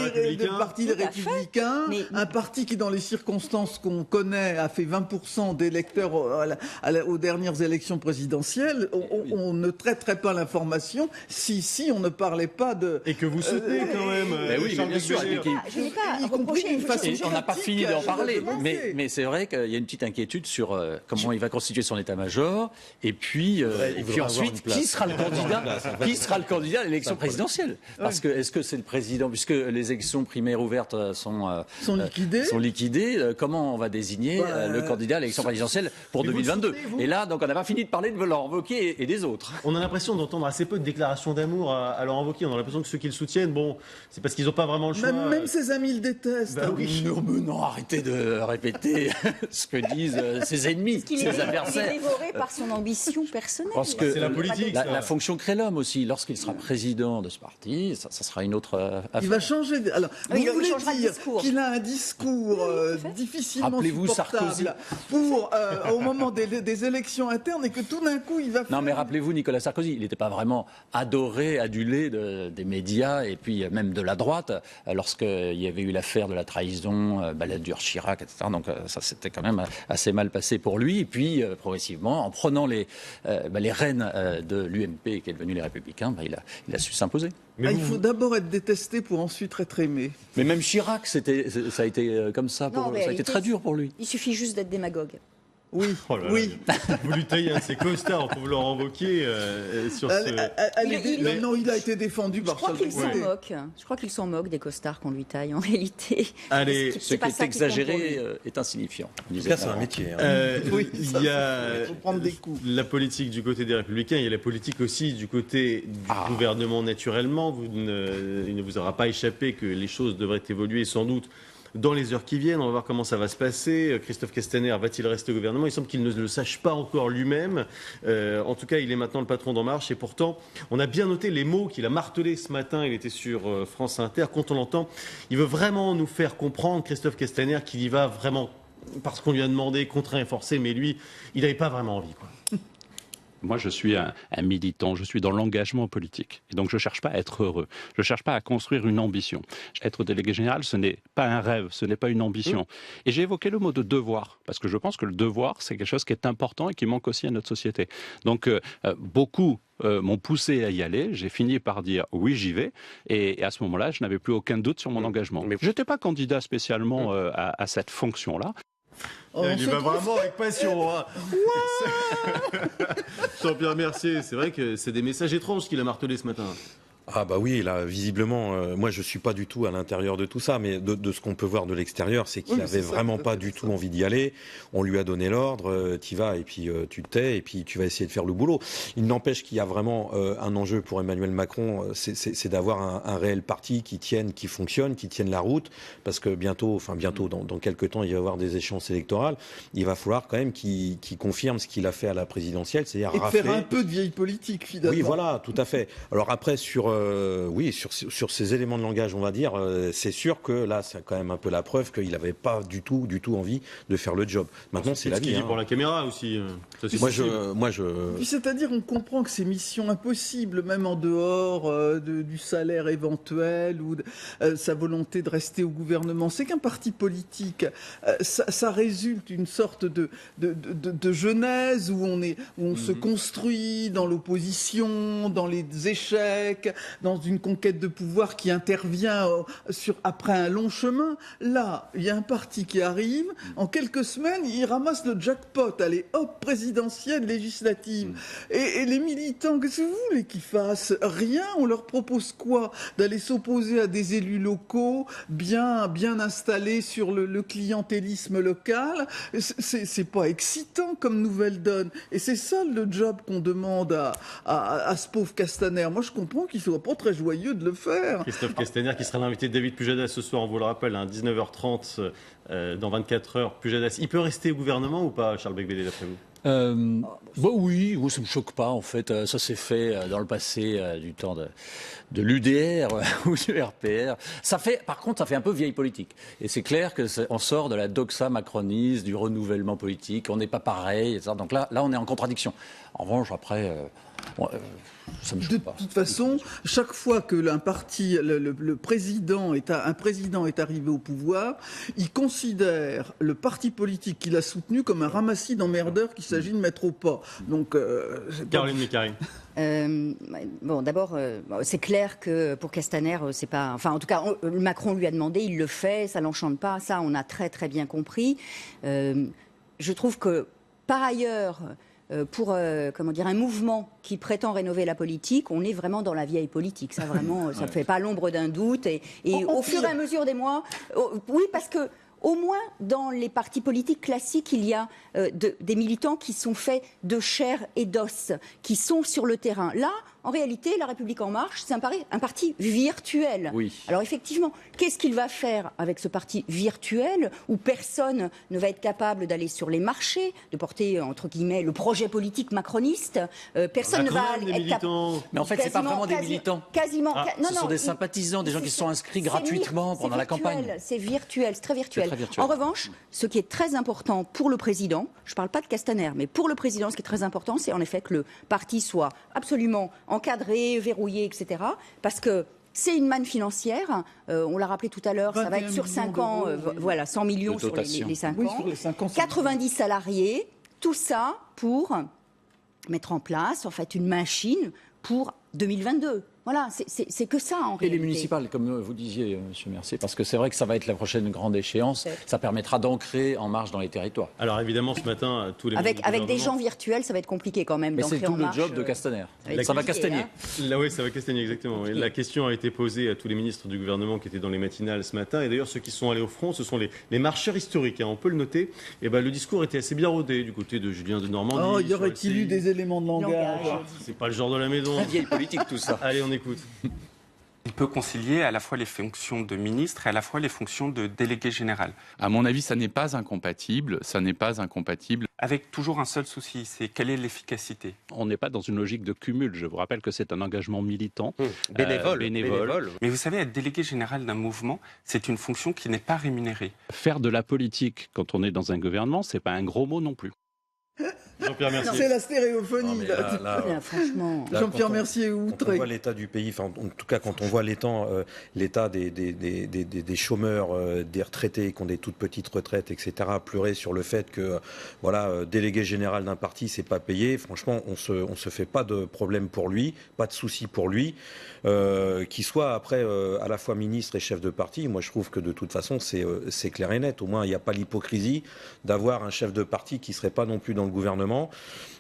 Républicains. Un parti qui, dans les circonstances qu'on connaît, a fait 20% d'électeurs aux dernières élections présidentielles. On ne traiterait pas l'information si on ne parlait pas de... Et que vous soutenez quand même. Oui, bien sûr. Je n'ai pas reproché. On n'a pas fini d'en parler. Mais c'est vrai qu'il y a une petite inquiétude sur comment il va constituer son état-major, et puis ensuite, qui sera le candidat à l'élection présidentielle? Parce que est-ce que c'est le président, puisque les élections primaires ouvertes sont liquidées, comment on va désigner le candidat à l'élection présidentielle pour 2022? Et là, donc, on n'a pas fini de parler de Laurent Wauquiez et des autres. On a l'impression d'entendre assez peu de déclarations d'amour à Laurent Wauquiez. On a l'impression que ceux qui le soutiennent, c'est parce qu'ils n'ont pas vraiment le choix. Même ses amis le détestent. Non, arrêtez de répéter ce que disent ses ennemis. Ses adversaires. Il est dévoré par son ambition personnelle. Parce que c'est la politique. La fonction crée l'homme aussi. Lorsqu'il sera président de ce parti, ça sera une autre affaire. Il va changer. Alors, vous voulez dire qu'il a un discours difficilement supportable au moment des élections internes et que tout d'un coup il va faire... Non, mais rappelez-vous Nicolas Sarkozy, il n'était pas vraiment adoré, adulé des médias et puis même de la droite lorsqu'il y avait eu l'affaire de la trahison, Balladur, Chirac, etc. Donc ça s'était quand même assez mal passé pour lui. Et puis, progressivement, en prenant les rênes de l'UMP, qui est devenu les Républicains, il a su s'imposer. Il faut d'abord être détesté pour ensuite être aimé. Mais même Chirac, ça a été comme ça. Ça a été très dur pour lui. Il suffit juste d'être démagogue. Oui, oui. Vous lui taillez un de ses costards, on trouve Laurent Wauquiez sur ce... Non, il a été défendu par Charles de Gaulle. Je crois qu'il s'en moque des costards qu'on lui taille en réalité. Allez, ce qui est exagéré est insignifiant. Ça, c'est un métier. Oui, il y a la politique du côté des Républicains, il y a la politique aussi du côté du gouvernement naturellement. Il ne vous aura pas échappé que les choses devraient évoluer sans doute dans les heures qui viennent. On va voir comment ça va se passer. Christophe Castaner va-t-il rester au gouvernement? Il semble qu'il ne le sache pas encore lui-même. En tout cas, il est maintenant le patron d'En Marche. Et pourtant, on a bien noté les mots qu'il a martelés ce matin. Il était sur France Inter. Quand on l'entend, il veut vraiment nous faire comprendre, Christophe Castaner, qu'il y va vraiment parce qu'on lui a demandé, contraint et forcé. Mais lui, il n'avait pas vraiment envie, quoi. Moi, je suis un militant, je suis dans l'engagement politique. Et donc, je ne cherche pas à être heureux. Je ne cherche pas à construire une ambition. Être délégué général, ce n'est pas un rêve, ce n'est pas une ambition. Et j'ai évoqué le mot de devoir, parce que je pense que le devoir, c'est quelque chose qui est important et qui manque aussi à notre société. Donc, beaucoup m'ont poussé à y aller. J'ai fini par dire oui, j'y vais. Et à ce moment-là, je n'avais plus aucun doute sur mon engagement. Je n'étais pas candidat spécialement à cette fonction-là. Il y va vraiment avec passion. Hein. Jean-Pierre Mercier, c'est vrai que c'est des messages étranges qu'il a martelés ce matin. Ah bah oui, là, visiblement, moi je suis pas du tout à l'intérieur de tout ça, mais de ce qu'on peut voir de l'extérieur, c'est qu'il avait vraiment pas du tout envie d'y aller. On lui a donné l'ordre, t'y vas et puis tu te tais et puis tu vas essayer de faire le boulot. Il n'empêche qu'il y a vraiment un enjeu pour Emmanuel Macron, c'est d'avoir un réel parti qui tienne, qui fonctionne, qui tienne la route, parce que bientôt, dans quelques temps, il va y avoir des échéances électorales. Il va falloir quand même qu'il confirme ce qu'il a fait à la présidentielle, c'est-à-dire faire un peu de vieille politique finalement. Oui, voilà, tout à fait. Alors après sur Oui, sur ces éléments de langage, on va dire, c'est sûr que là, c'est quand même un peu la preuve qu'il n'avait pas du tout envie de faire le job. Maintenant, c'est la vie. Pour la caméra aussi. C'est-à-dire, on comprend que ces missions impossibles, même en dehors du salaire éventuel ou de sa volonté de rester au gouvernement, c'est qu'un parti politique, ça résulte d'une sorte de genèse où on se construit dans l'opposition, dans les échecs, dans une conquête de pouvoir qui intervient après un long chemin. Là, il y a un parti qui arrive, en quelques semaines, il ramasse le jackpot, allez, hop, présidentielle, législative. Et les militants, qu'est-ce que vous voulez qu'ils fassent? Rien, on leur propose quoi? D'aller s'opposer à des élus locaux bien installés sur le clientélisme local? C'est pas excitant comme nouvelle donne. Et c'est ça le job qu'on demande à ce pauvre Castaner. Moi, je comprends qu'il soit pas très joyeux de le faire. Christophe Castaner qui sera l'invité de David Pujadas ce soir, on vous le rappelle, à 19h30 dans 24 heures. Pujadas, il peut rester au gouvernement ou pas, Charles Becbédé, d'après vous? Oui, ça ne me choque pas en fait. Ça s'est fait dans le passé du temps de l'UDR ou du RPR. Par contre, ça fait un peu vieille politique. Et c'est clair qu'on sort de la doxa macroniste, du renouvellement politique. On n'est pas pareil, etc. Donc là, on est en contradiction. En revanche, après... ça me choque pas. De toute façon, chaque fois que un président est arrivé au pouvoir, il considère le parti politique qu'il a soutenu comme un ramassis d'emmerdeurs qu'il s'agit de mettre au pas. Donc, Caroline Mécari. Bon, d'abord, c'est clair que pour Castaner, c'est pas... Enfin, en tout cas, Macron lui a demandé, il le fait, ça l'enchante pas. Ça, on a très, très bien compris. Je trouve que, par ailleurs... pour un mouvement qui prétend rénover la politique, on est vraiment dans la vieille politique. Ça vraiment, ça ne fait pas l'ombre d'un doute. Et au fur et à mesure des mois, oui, parce que au moins dans les partis politiques classiques, il y a des militants qui sont faits de chair et d'os, qui sont sur le terrain. Là, en réalité, La République En Marche, c'est un parti virtuel. Oui. Alors effectivement, qu'est-ce qu'il va faire avec ce parti virtuel où personne ne va être capable d'aller sur les marchés, de porter, entre guillemets, le projet politique macroniste? Personne ne va être capable... Mais en fait, c'est pas vraiment des militants. Quasiment. Ce sont des sympathisants, des gens qui se sont inscrits gratuitement pendant la campagne. C'est virtuel, c'est très virtuel. En revanche, ce qui est très important pour le président, je ne parle pas de Castaner, mais pour le président, ce qui est très important, c'est en effet que le parti soit absolument encadré, verrouillé, etc. Parce que c'est une manne financière. On l'a rappelé tout à l'heure, ça va être sur 5 ans, 100 millions sur les 5 ans. Sur les 5 ans, 90 salariés, tout ça pour mettre en place en fait une machine pour 2022. Voilà, c'est que ça en réalité. Et les municipales, comme vous disiez, M. Mercier, parce que c'est vrai que ça va être la prochaine grande échéance. Ça permettra d'ancrer En Marche dans les territoires. Alors évidemment, ce matin, tous les avec des gens virtuels, ça va être compliqué quand même. Mais c'est tout le job de Castaner. Ça va castagner. Là, oui, ça va castagner, exactement. Et la question a été posée à tous les ministres du gouvernement qui étaient dans les matinales ce matin. Et d'ailleurs, ceux qui sont allés au front, ce sont les marcheurs historiques. On peut le noter. Et le discours était assez bien rodé du côté de Julien de Normandie. Oh, y aurait-il eu des éléments de langage? C'est pas le genre de la maison. La vieille politique, tout ça. Allez, on écoute. Il peut concilier à la fois les fonctions de ministre et à la fois les fonctions de délégué général. À mon avis, ça n'est pas incompatible. Avec toujours un seul souci, c'est quelle est l'efficacité? On n'est pas dans une logique de cumul. Je vous rappelle que c'est un engagement militant. Bénévole. Mais vous savez, être délégué général d'un mouvement, c'est une fonction qui n'est pas rémunérée. Faire de la politique quand on est dans un gouvernement, c'est pas un gros mot non plus. Jean-Pierre Mercier. C'est la stéréophonie. Franchement. Jean-Pierre Mercier est outré. Quand on voit l'état du pays, en tout cas quand on voit l'état des chômeurs, des retraités qui ont des toutes petites retraites, etc., pleurer sur le fait que délégué général d'un parti, c'est pas payé, franchement, on se fait pas de problème pour lui, pas de souci pour lui. Qu'il soit après à la fois ministre et chef de parti, moi je trouve que de toute façon c'est clair et net. Au moins il n'y a pas l'hypocrisie d'avoir un chef de parti qui ne serait pas non plus dans le gouvernement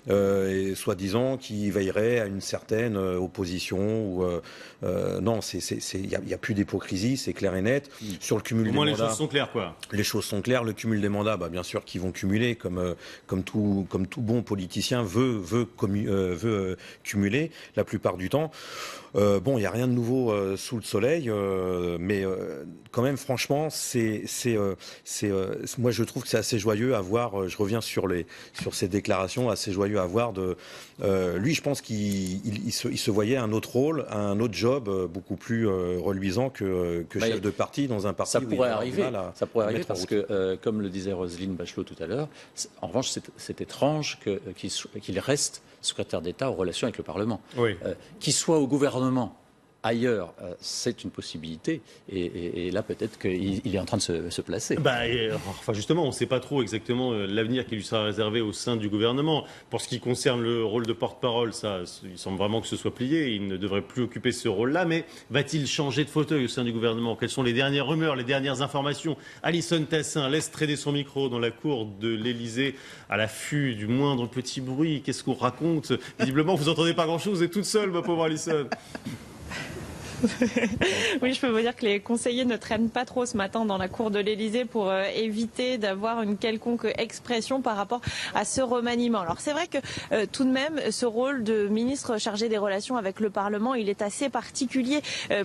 et soi-disant qui veillerait à une certaine opposition. Non, il n'y a plus d'hypocrisie, c'est clair et net. Sur le cumul des mandats, les choses sont claires, quoi. Les choses sont claires. Le cumul des mandats, bien sûr qu'ils vont cumuler, comme tout bon politicien veut cumuler la plupart du temps. Il n'y a rien de nouveau sous le soleil, mais quand même, franchement, moi je trouve que c'est assez joyeux à voir. Je reviens sur ces déclarations, assez joyeux eu à avoir lui, je pense qu'il se voyait un autre rôle, un autre job beaucoup plus reluisant que chef de parti dans un parti. Ça pourrait arriver. Ça pourrait arriver parce que, comme le disait Roselyne Bachelot tout à l'heure, en revanche, c'est étrange qu'il reste secrétaire d'État aux relations avec le Parlement. Oui. Qu'il soit au gouvernement. Ailleurs, c'est une possibilité, et là peut-être qu'il est en train de se placer. Enfin justement, on ne sait pas trop exactement l'avenir qui lui sera réservé au sein du gouvernement. Pour ce qui concerne le rôle de porte-parole, ça, il semble vraiment que ce soit plié, il ne devrait plus occuper ce rôle-là, mais va-t-il changer de fauteuil au sein du gouvernement? Quelles sont les dernières rumeurs, les dernières informations? Alison Tassin laisse traîner son micro dans la cour de l'Élysée à l'affût du moindre petit bruit. Qu'est-ce qu'on raconte? Visiblement, vous n'entendez pas grand-chose, vous êtes toute seule, ma pauvre Alison. Oui, je peux vous dire que les conseillers ne traînent pas trop ce matin dans la cour de l'Élysée pour éviter d'avoir une quelconque expression par rapport à ce remaniement. Alors c'est vrai que tout de même, ce rôle de ministre chargé des relations avec le Parlement, il est assez particulier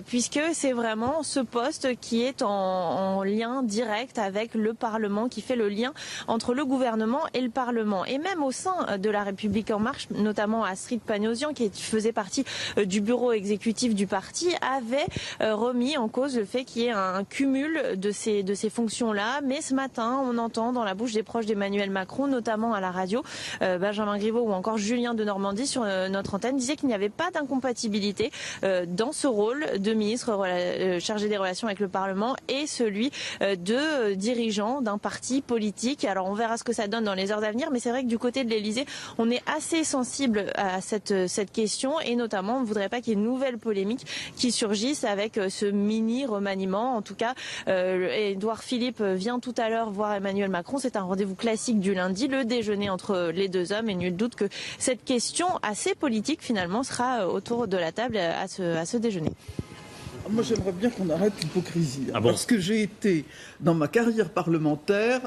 puisque c'est vraiment ce poste qui est en lien direct avec le Parlement, qui fait le lien entre le gouvernement et le Parlement. Et même au sein de La République En Marche, notamment Astrid Pagnosian, qui faisait partie du bureau exécutif du parti, avait remis en cause le fait qu'il y ait un cumul de ces fonctions-là. Mais ce matin, on entend dans la bouche des proches d'Emmanuel Macron, notamment à la radio, Benjamin Griveaux ou encore Julien de Normandie sur notre antenne, disaient qu'il n'y avait pas d'incompatibilité dans ce rôle de ministre chargé des relations avec le Parlement et celui de dirigeant d'un parti politique. Alors on verra ce que ça donne dans les heures à venir, mais c'est vrai que du côté de l'Élysée, on est assez sensible à cette question, et notamment on ne voudrait pas qu'il y ait une nouvelle polémique qui surgissent avec ce mini remaniement. En tout cas, Édouard Philippe vient tout à l'heure voir Emmanuel Macron. C'est un rendez-vous classique du lundi, le déjeuner entre les deux hommes, et nul doute que cette question assez politique finalement sera autour de la table à ce déjeuner. Moi, j'aimerais bien qu'on arrête l'hypocrisie. Parce que j'ai été, dans ma carrière parlementaire,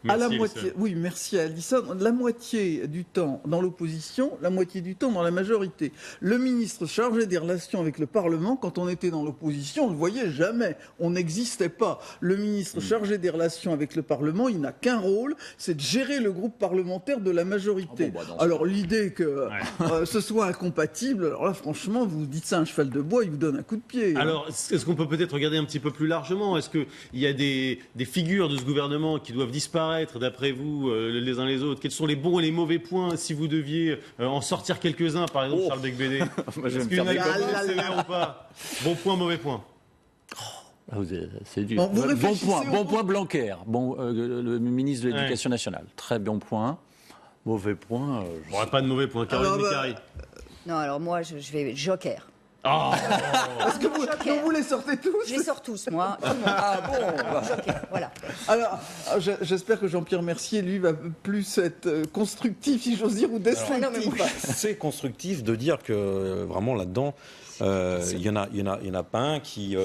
à la moitié, oui, merci à Alison, la moitié du temps dans l'opposition, la moitié du temps dans la majorité. Le ministre chargé des relations avec le Parlement, quand on était dans l'opposition, on ne le voyait jamais, on n'existait pas. Le ministre chargé des relations avec le Parlement, il n'a qu'un rôle, c'est de gérer le groupe parlementaire de la majorité. Alors l'idée que ce soit incompatible, alors là franchement, vous dites ça à un cheval de bois, il vous donne un coup de pied. Alors, est-ce qu'on peut peut-être regarder un petit peu plus largement? Est-ce qu'il y a des figures de ce gouvernement qui doivent disparaître d'après vous, les uns les autres? Quels sont les bons et les mauvais points, si vous deviez en sortir quelques-uns, par exemple Charles Becbédé? Est-ce qu'il y en a qui sévère ou pas? Bon point, mauvais point. C'est dur. Bon point Blanquer, le ministre de l'Éducation nationale. Très bon point. Mauvais point. Pas de mauvais point. Caroline Mécari. Non, alors moi, je vais joker. Oh. Est-ce que vous les sortez tous? Je les sors tous, moi. Ah bon, joker, voilà. Alors, j'espère que Jean-Pierre Mercier, lui, va plus être constructif, si j'ose dire, ou destructif. C'est constructif de dire que, vraiment, là-dedans, il y en a pas un qui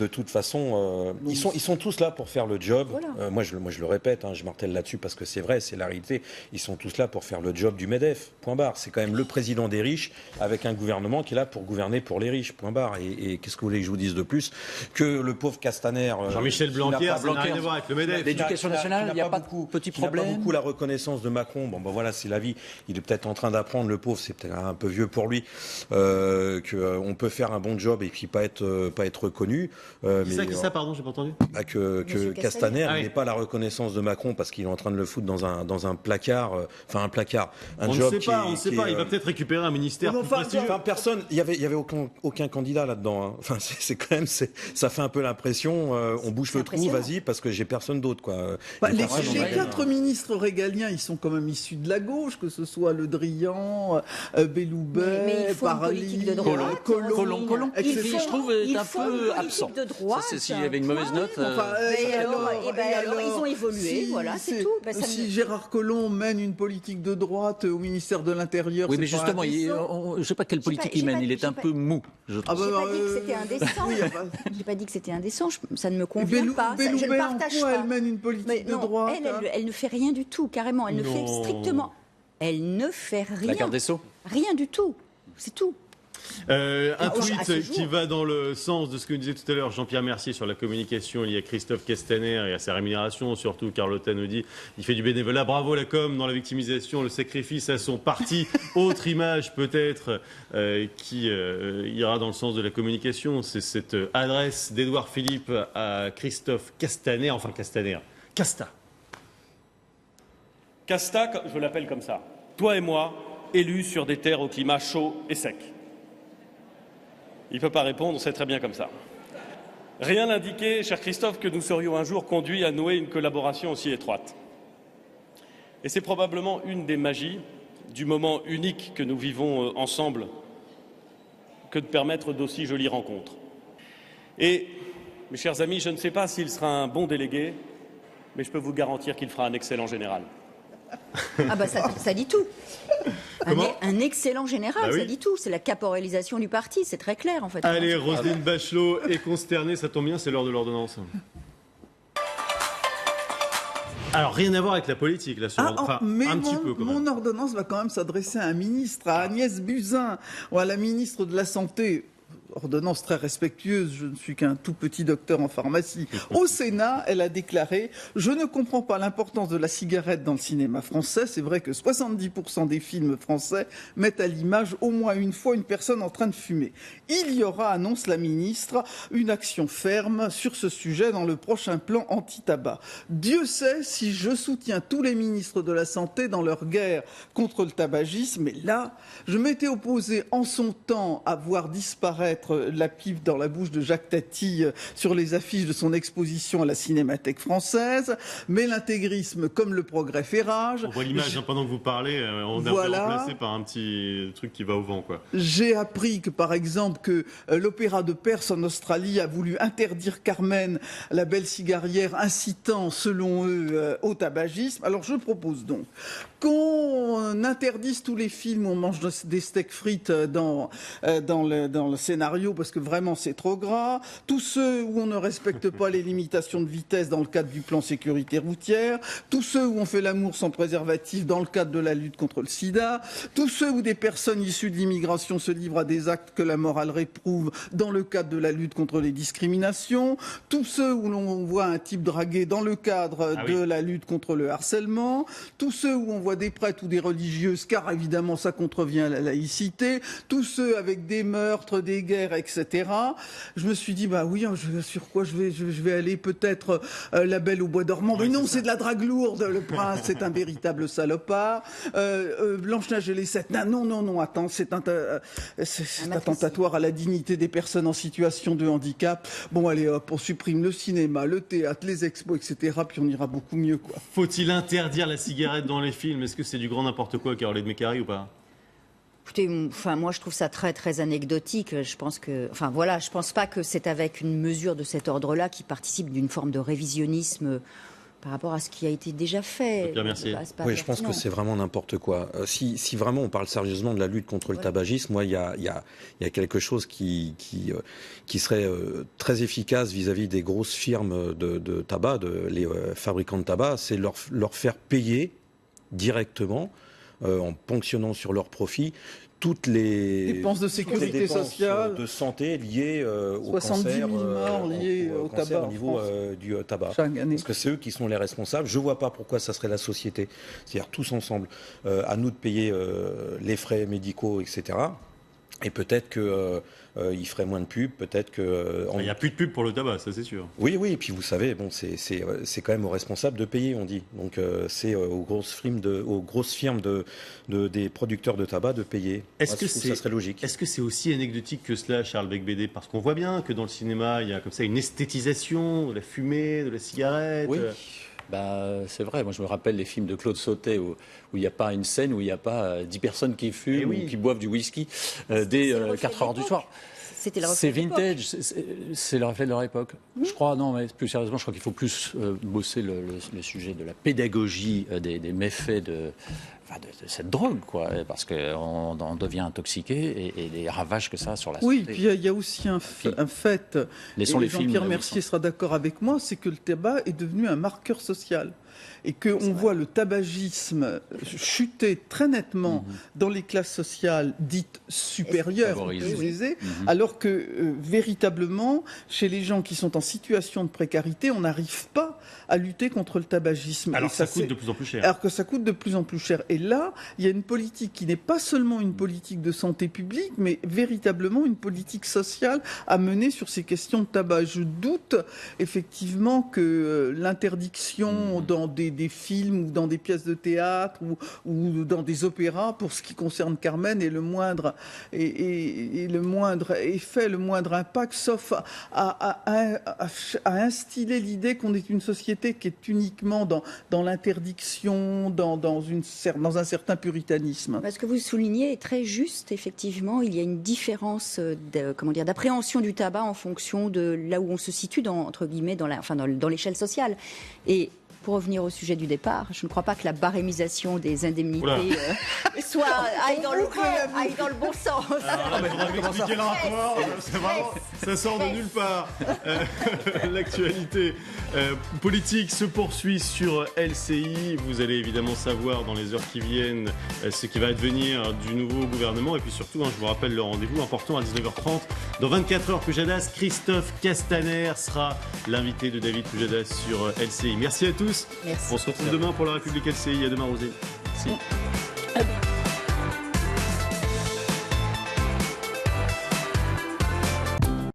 de toute façon, ils sont tous là pour faire le job. Voilà. Moi je le répète, je martèle là-dessus parce que c'est vrai, c'est la réalité. Ils sont tous là pour faire le job du MEDEF. Point barre. C'est quand même le président des riches avec un gouvernement qui est là pour gouverner pour les riches. Point barre. Et qu'est-ce que vous voulez que je vous dise de plus que le pauvre Castaner, Jean-Michel Blanquer, ça n'a rien à voir avec le MEDEF. L'éducation nationale, il n'y a pas de petit problème. Il n'a pas beaucoup la reconnaissance de Macron. Bon, voilà, c'est la vie. Il est peut-être en train d'apprendre, le pauvre. C'est peut-être un peu vieux pour lui on peut faire un bon job et puis pas être reconnu. Qui ça, pardon, j'ai pas entendu. Que Castaner n'ait pas la reconnaissance de Macron parce qu'il est en train de le foutre dans un placard, un job qui est... On ne sait pas, il va peut-être récupérer un ministère plus prestigieux. Personne, il y avait aucun candidat là-dedans. Enfin, c'est quand même, ça fait un peu l'impression, on bouche le trou, vas-y, parce que j'ai personne d'autre, quoi. Les 4 ministres régaliens, ils sont quand même issus de la gauche, que ce soit Le Drian, Belloubet, Parly, Collomb, qui je trouve est un peu absent. S'il y avait une mauvaise note. Alors, ils ont évolué, voilà, c'est tout. Si Gérard Collomb mène une politique de droite au ministère de l'Intérieur, oui, mais justement, je ne sais pas quelle politique il mène. Il est un peu mou. Je n'ai pas dit que c'était indécent. J'ai pas dit que c'était indécent. Ça ne me convient pas. Je ne partage pas. Elle mène une politique de droite. Elle ne fait rien du tout, carrément. Elle ne fait strictement. Elle ne fait rien. La garde des Sceaux. Rien du tout. C'est tout. Un tweet qui va dans le sens de ce que nous disait tout à l'heure Jean-Pierre Mercier sur la communication liée à Christophe Castaner et à sa rémunération. Surtout, Carlotta nous dit il fait du bénévolat. Bravo la com dans la victimisation, le sacrifice à son parti. Autre image peut-être qui ira dans le sens de la communication, c'est cette adresse d'Édouard Philippe à Christophe Castaner, enfin Castaner, Casta. Casta, je l'appelle comme ça. Toi et moi, élus sur des terres au climat chaud et sec. Il ne peut pas répondre, c'est très bien comme ça. Rien n'indiquait, cher Christophe, que nous serions un jour conduits à nouer une collaboration aussi étroite. Et c'est probablement une des magies du moment unique que nous vivons ensemble que de permettre d'aussi jolies rencontres. Et, mes chers amis, je ne sais pas s'il sera un bon délégué, mais je peux vous garantir qu'il fera un excellent général. Ah bah ça dit tout. Un excellent général, ça dit tout. C'est la caporalisation du parti, c'est très clair en fait. Allez, Roselyne Bachelot est consternée, ça tombe bien, c'est l'heure de l'ordonnance. Alors, rien à voir avec la politique, là, mais un petit peu quand même. Mon ordonnance va quand même s'adresser à un ministre, à Agnès Buzyn, ou à la ministre de la Santé. Ordonnance très respectueuse, je ne suis qu'un tout petit docteur en pharmacie. Au Sénat, elle a déclaré « Je ne comprends pas l'importance de la cigarette dans le cinéma français. C'est vrai que 70% des films français mettent à l'image au moins une fois une personne en train de fumer. Il y aura, annonce la ministre, une action ferme sur ce sujet dans le prochain plan anti-tabac. Dieu sait si je soutiens tous les ministres de la Santé dans leur guerre contre le tabagisme. Mais là, je m'étais opposé en son temps à voir disparaître la pipe dans la bouche de Jacques Tati sur les affiches de son exposition à la Cinémathèque française. Mais l'intégrisme, comme le progrès, fait rage. On voit l'image pendant que vous parlez, on a remplacé par un petit truc qui va au vent, quoi. J'ai appris que, par exemple, que l'Opéra de Perse en Australie a voulu interdire Carmen, la belle cigarière, incitant, selon eux, au tabagisme. Alors je propose donc qu'on interdise tous les films où on mange des steaks frites dans le scénario, parce que vraiment c'est trop gras. Tous ceux où on ne respecte pas les limitations de vitesse dans le cadre du plan sécurité routière. Tous ceux où on fait l'amour sans préservatif dans le cadre de la lutte contre le sida. Tous ceux où des personnes issues de l'immigration se livrent à des actes que la morale réprouve dans le cadre de la lutte contre les discriminations. Tous ceux où l'on voit un type dragué dans le cadre de la lutte contre le harcèlement. Tous ceux où on voit des prêtres ou des religieuses, car évidemment ça contrevient à la laïcité. Tous ceux avec des meurtres, des guerres, etc. Je me suis dit, bah oui, sur quoi je vais aller peut-être La Belle au bois dormant. Mais non, c'est de la drague lourde. Le prince, c'est un véritable salopard. Blanche-Neige et les Sept. Non, attends, c'est attentatoire à la dignité des personnes en situation de handicap. Bon, allez, hop, on supprime le cinéma, le théâtre, les expos, etc. Puis on ira beaucoup mieux, quoi. Faut-il interdire la cigarette dans les films? Est-ce que c'est du grand n'importe quoi, Caroline Mécari, ou pas? Écoutez, moi je trouve ça très très anecdotique. Je pense pas que c'est avec une mesure de cet ordre-là qui participe d'une forme de révisionnisme par rapport à ce qui a été déjà fait. Oui, je pense que c'est vraiment n'importe quoi. Si vraiment on parle sérieusement de la lutte contre le tabagisme, moi il y a quelque chose qui serait très efficace vis-à-vis des grosses firmes de tabac, les fabricants de tabac, c'est leur faire payer directement, en ponctionnant sur leurs profits, toutes les dépenses de sécurité sociale, de santé liées au 70 000 morts liés au tabac au niveau du tabac. Parce que c'est eux qui sont les responsables. Je ne vois pas pourquoi ça serait la société, c'est-à-dire tous ensemble, à nous de payer les frais médicaux, etc. Et peut-être qu'il ferait moins de pubs, peut-être que... Il n'y a plus de pub pour le tabac, ça c'est sûr. Oui, et puis vous savez, bon, c'est quand même aux responsables de payer, on dit. Donc c'est aux grosses firmes des producteurs de tabac de payer. Ça serait logique. Est-ce que c'est aussi anecdotique que cela, Charles Becbédé? Parce qu'on voit bien que dans le cinéma, il y a comme ça une esthétisation de la fumée, de la cigarette. Oui. C'est vrai, moi je me rappelle les films de Claude Sautet où il n'y a pas une scène où il n'y a pas 10 personnes qui fument ou qui boivent du whisky dès 4 heures du soir. C'est vintage, c'est le reflet de leur époque. Je crois, non, mais plus sérieusement, je crois qu'il faut plus bosser le sujet de la pédagogie des méfaits cette drogue, quoi, parce qu'on devient intoxiqué et les ravages que ça a sur la santé. Oui, puis il y a aussi un fait, et Jean-Pierre Mercier sera d'accord avec moi, c'est que le tabac est devenu un marqueur social. Et qu'on voit le tabagisme chuter très nettement dans les classes sociales dites supérieures, plus aisées, alors que véritablement, chez les gens qui sont en situation de précarité, on n'arrive pas à lutter contre le tabagisme. Alors que ça coûte de plus en plus cher. Alors que ça coûte de plus en plus cher. Et là, il y a une politique qui n'est pas seulement une politique de santé publique, mais véritablement une politique sociale à mener sur ces questions de tabac. Je doute effectivement que l'interdiction dans des films ou dans des pièces de théâtre ou dans des opéras, pour ce qui concerne Carmen, est le moindre effet, le moindre impact, sauf à instiller l'idée qu'on est une société qui est uniquement dans l'interdiction, dans un certain puritanisme. Ce que vous soulignez est très juste, effectivement. Il y a une différence d'appréhension du tabac en fonction de là où on se situe, entre guillemets, dans l'échelle sociale. Et pour revenir au sujet du départ, je ne crois pas que la barémisation des indemnités aille dans le bon sens. Alors, il faudra m'expliquer le rapport. C'est vraiment, ça sort de nulle part. L'actualité politique se poursuit sur LCI. Vous allez évidemment savoir dans les heures qui viennent ce qui va advenir du nouveau gouvernement. Et puis surtout, je vous rappelle le rendez-vous important à 19h30. Dans 24 heures, Pujadas, Christophe Castaner sera l'invité de David Pujadas sur LCI. Merci à tous. Merci. On se retrouve demain pour la République LCI. À demain, Rosé. Merci.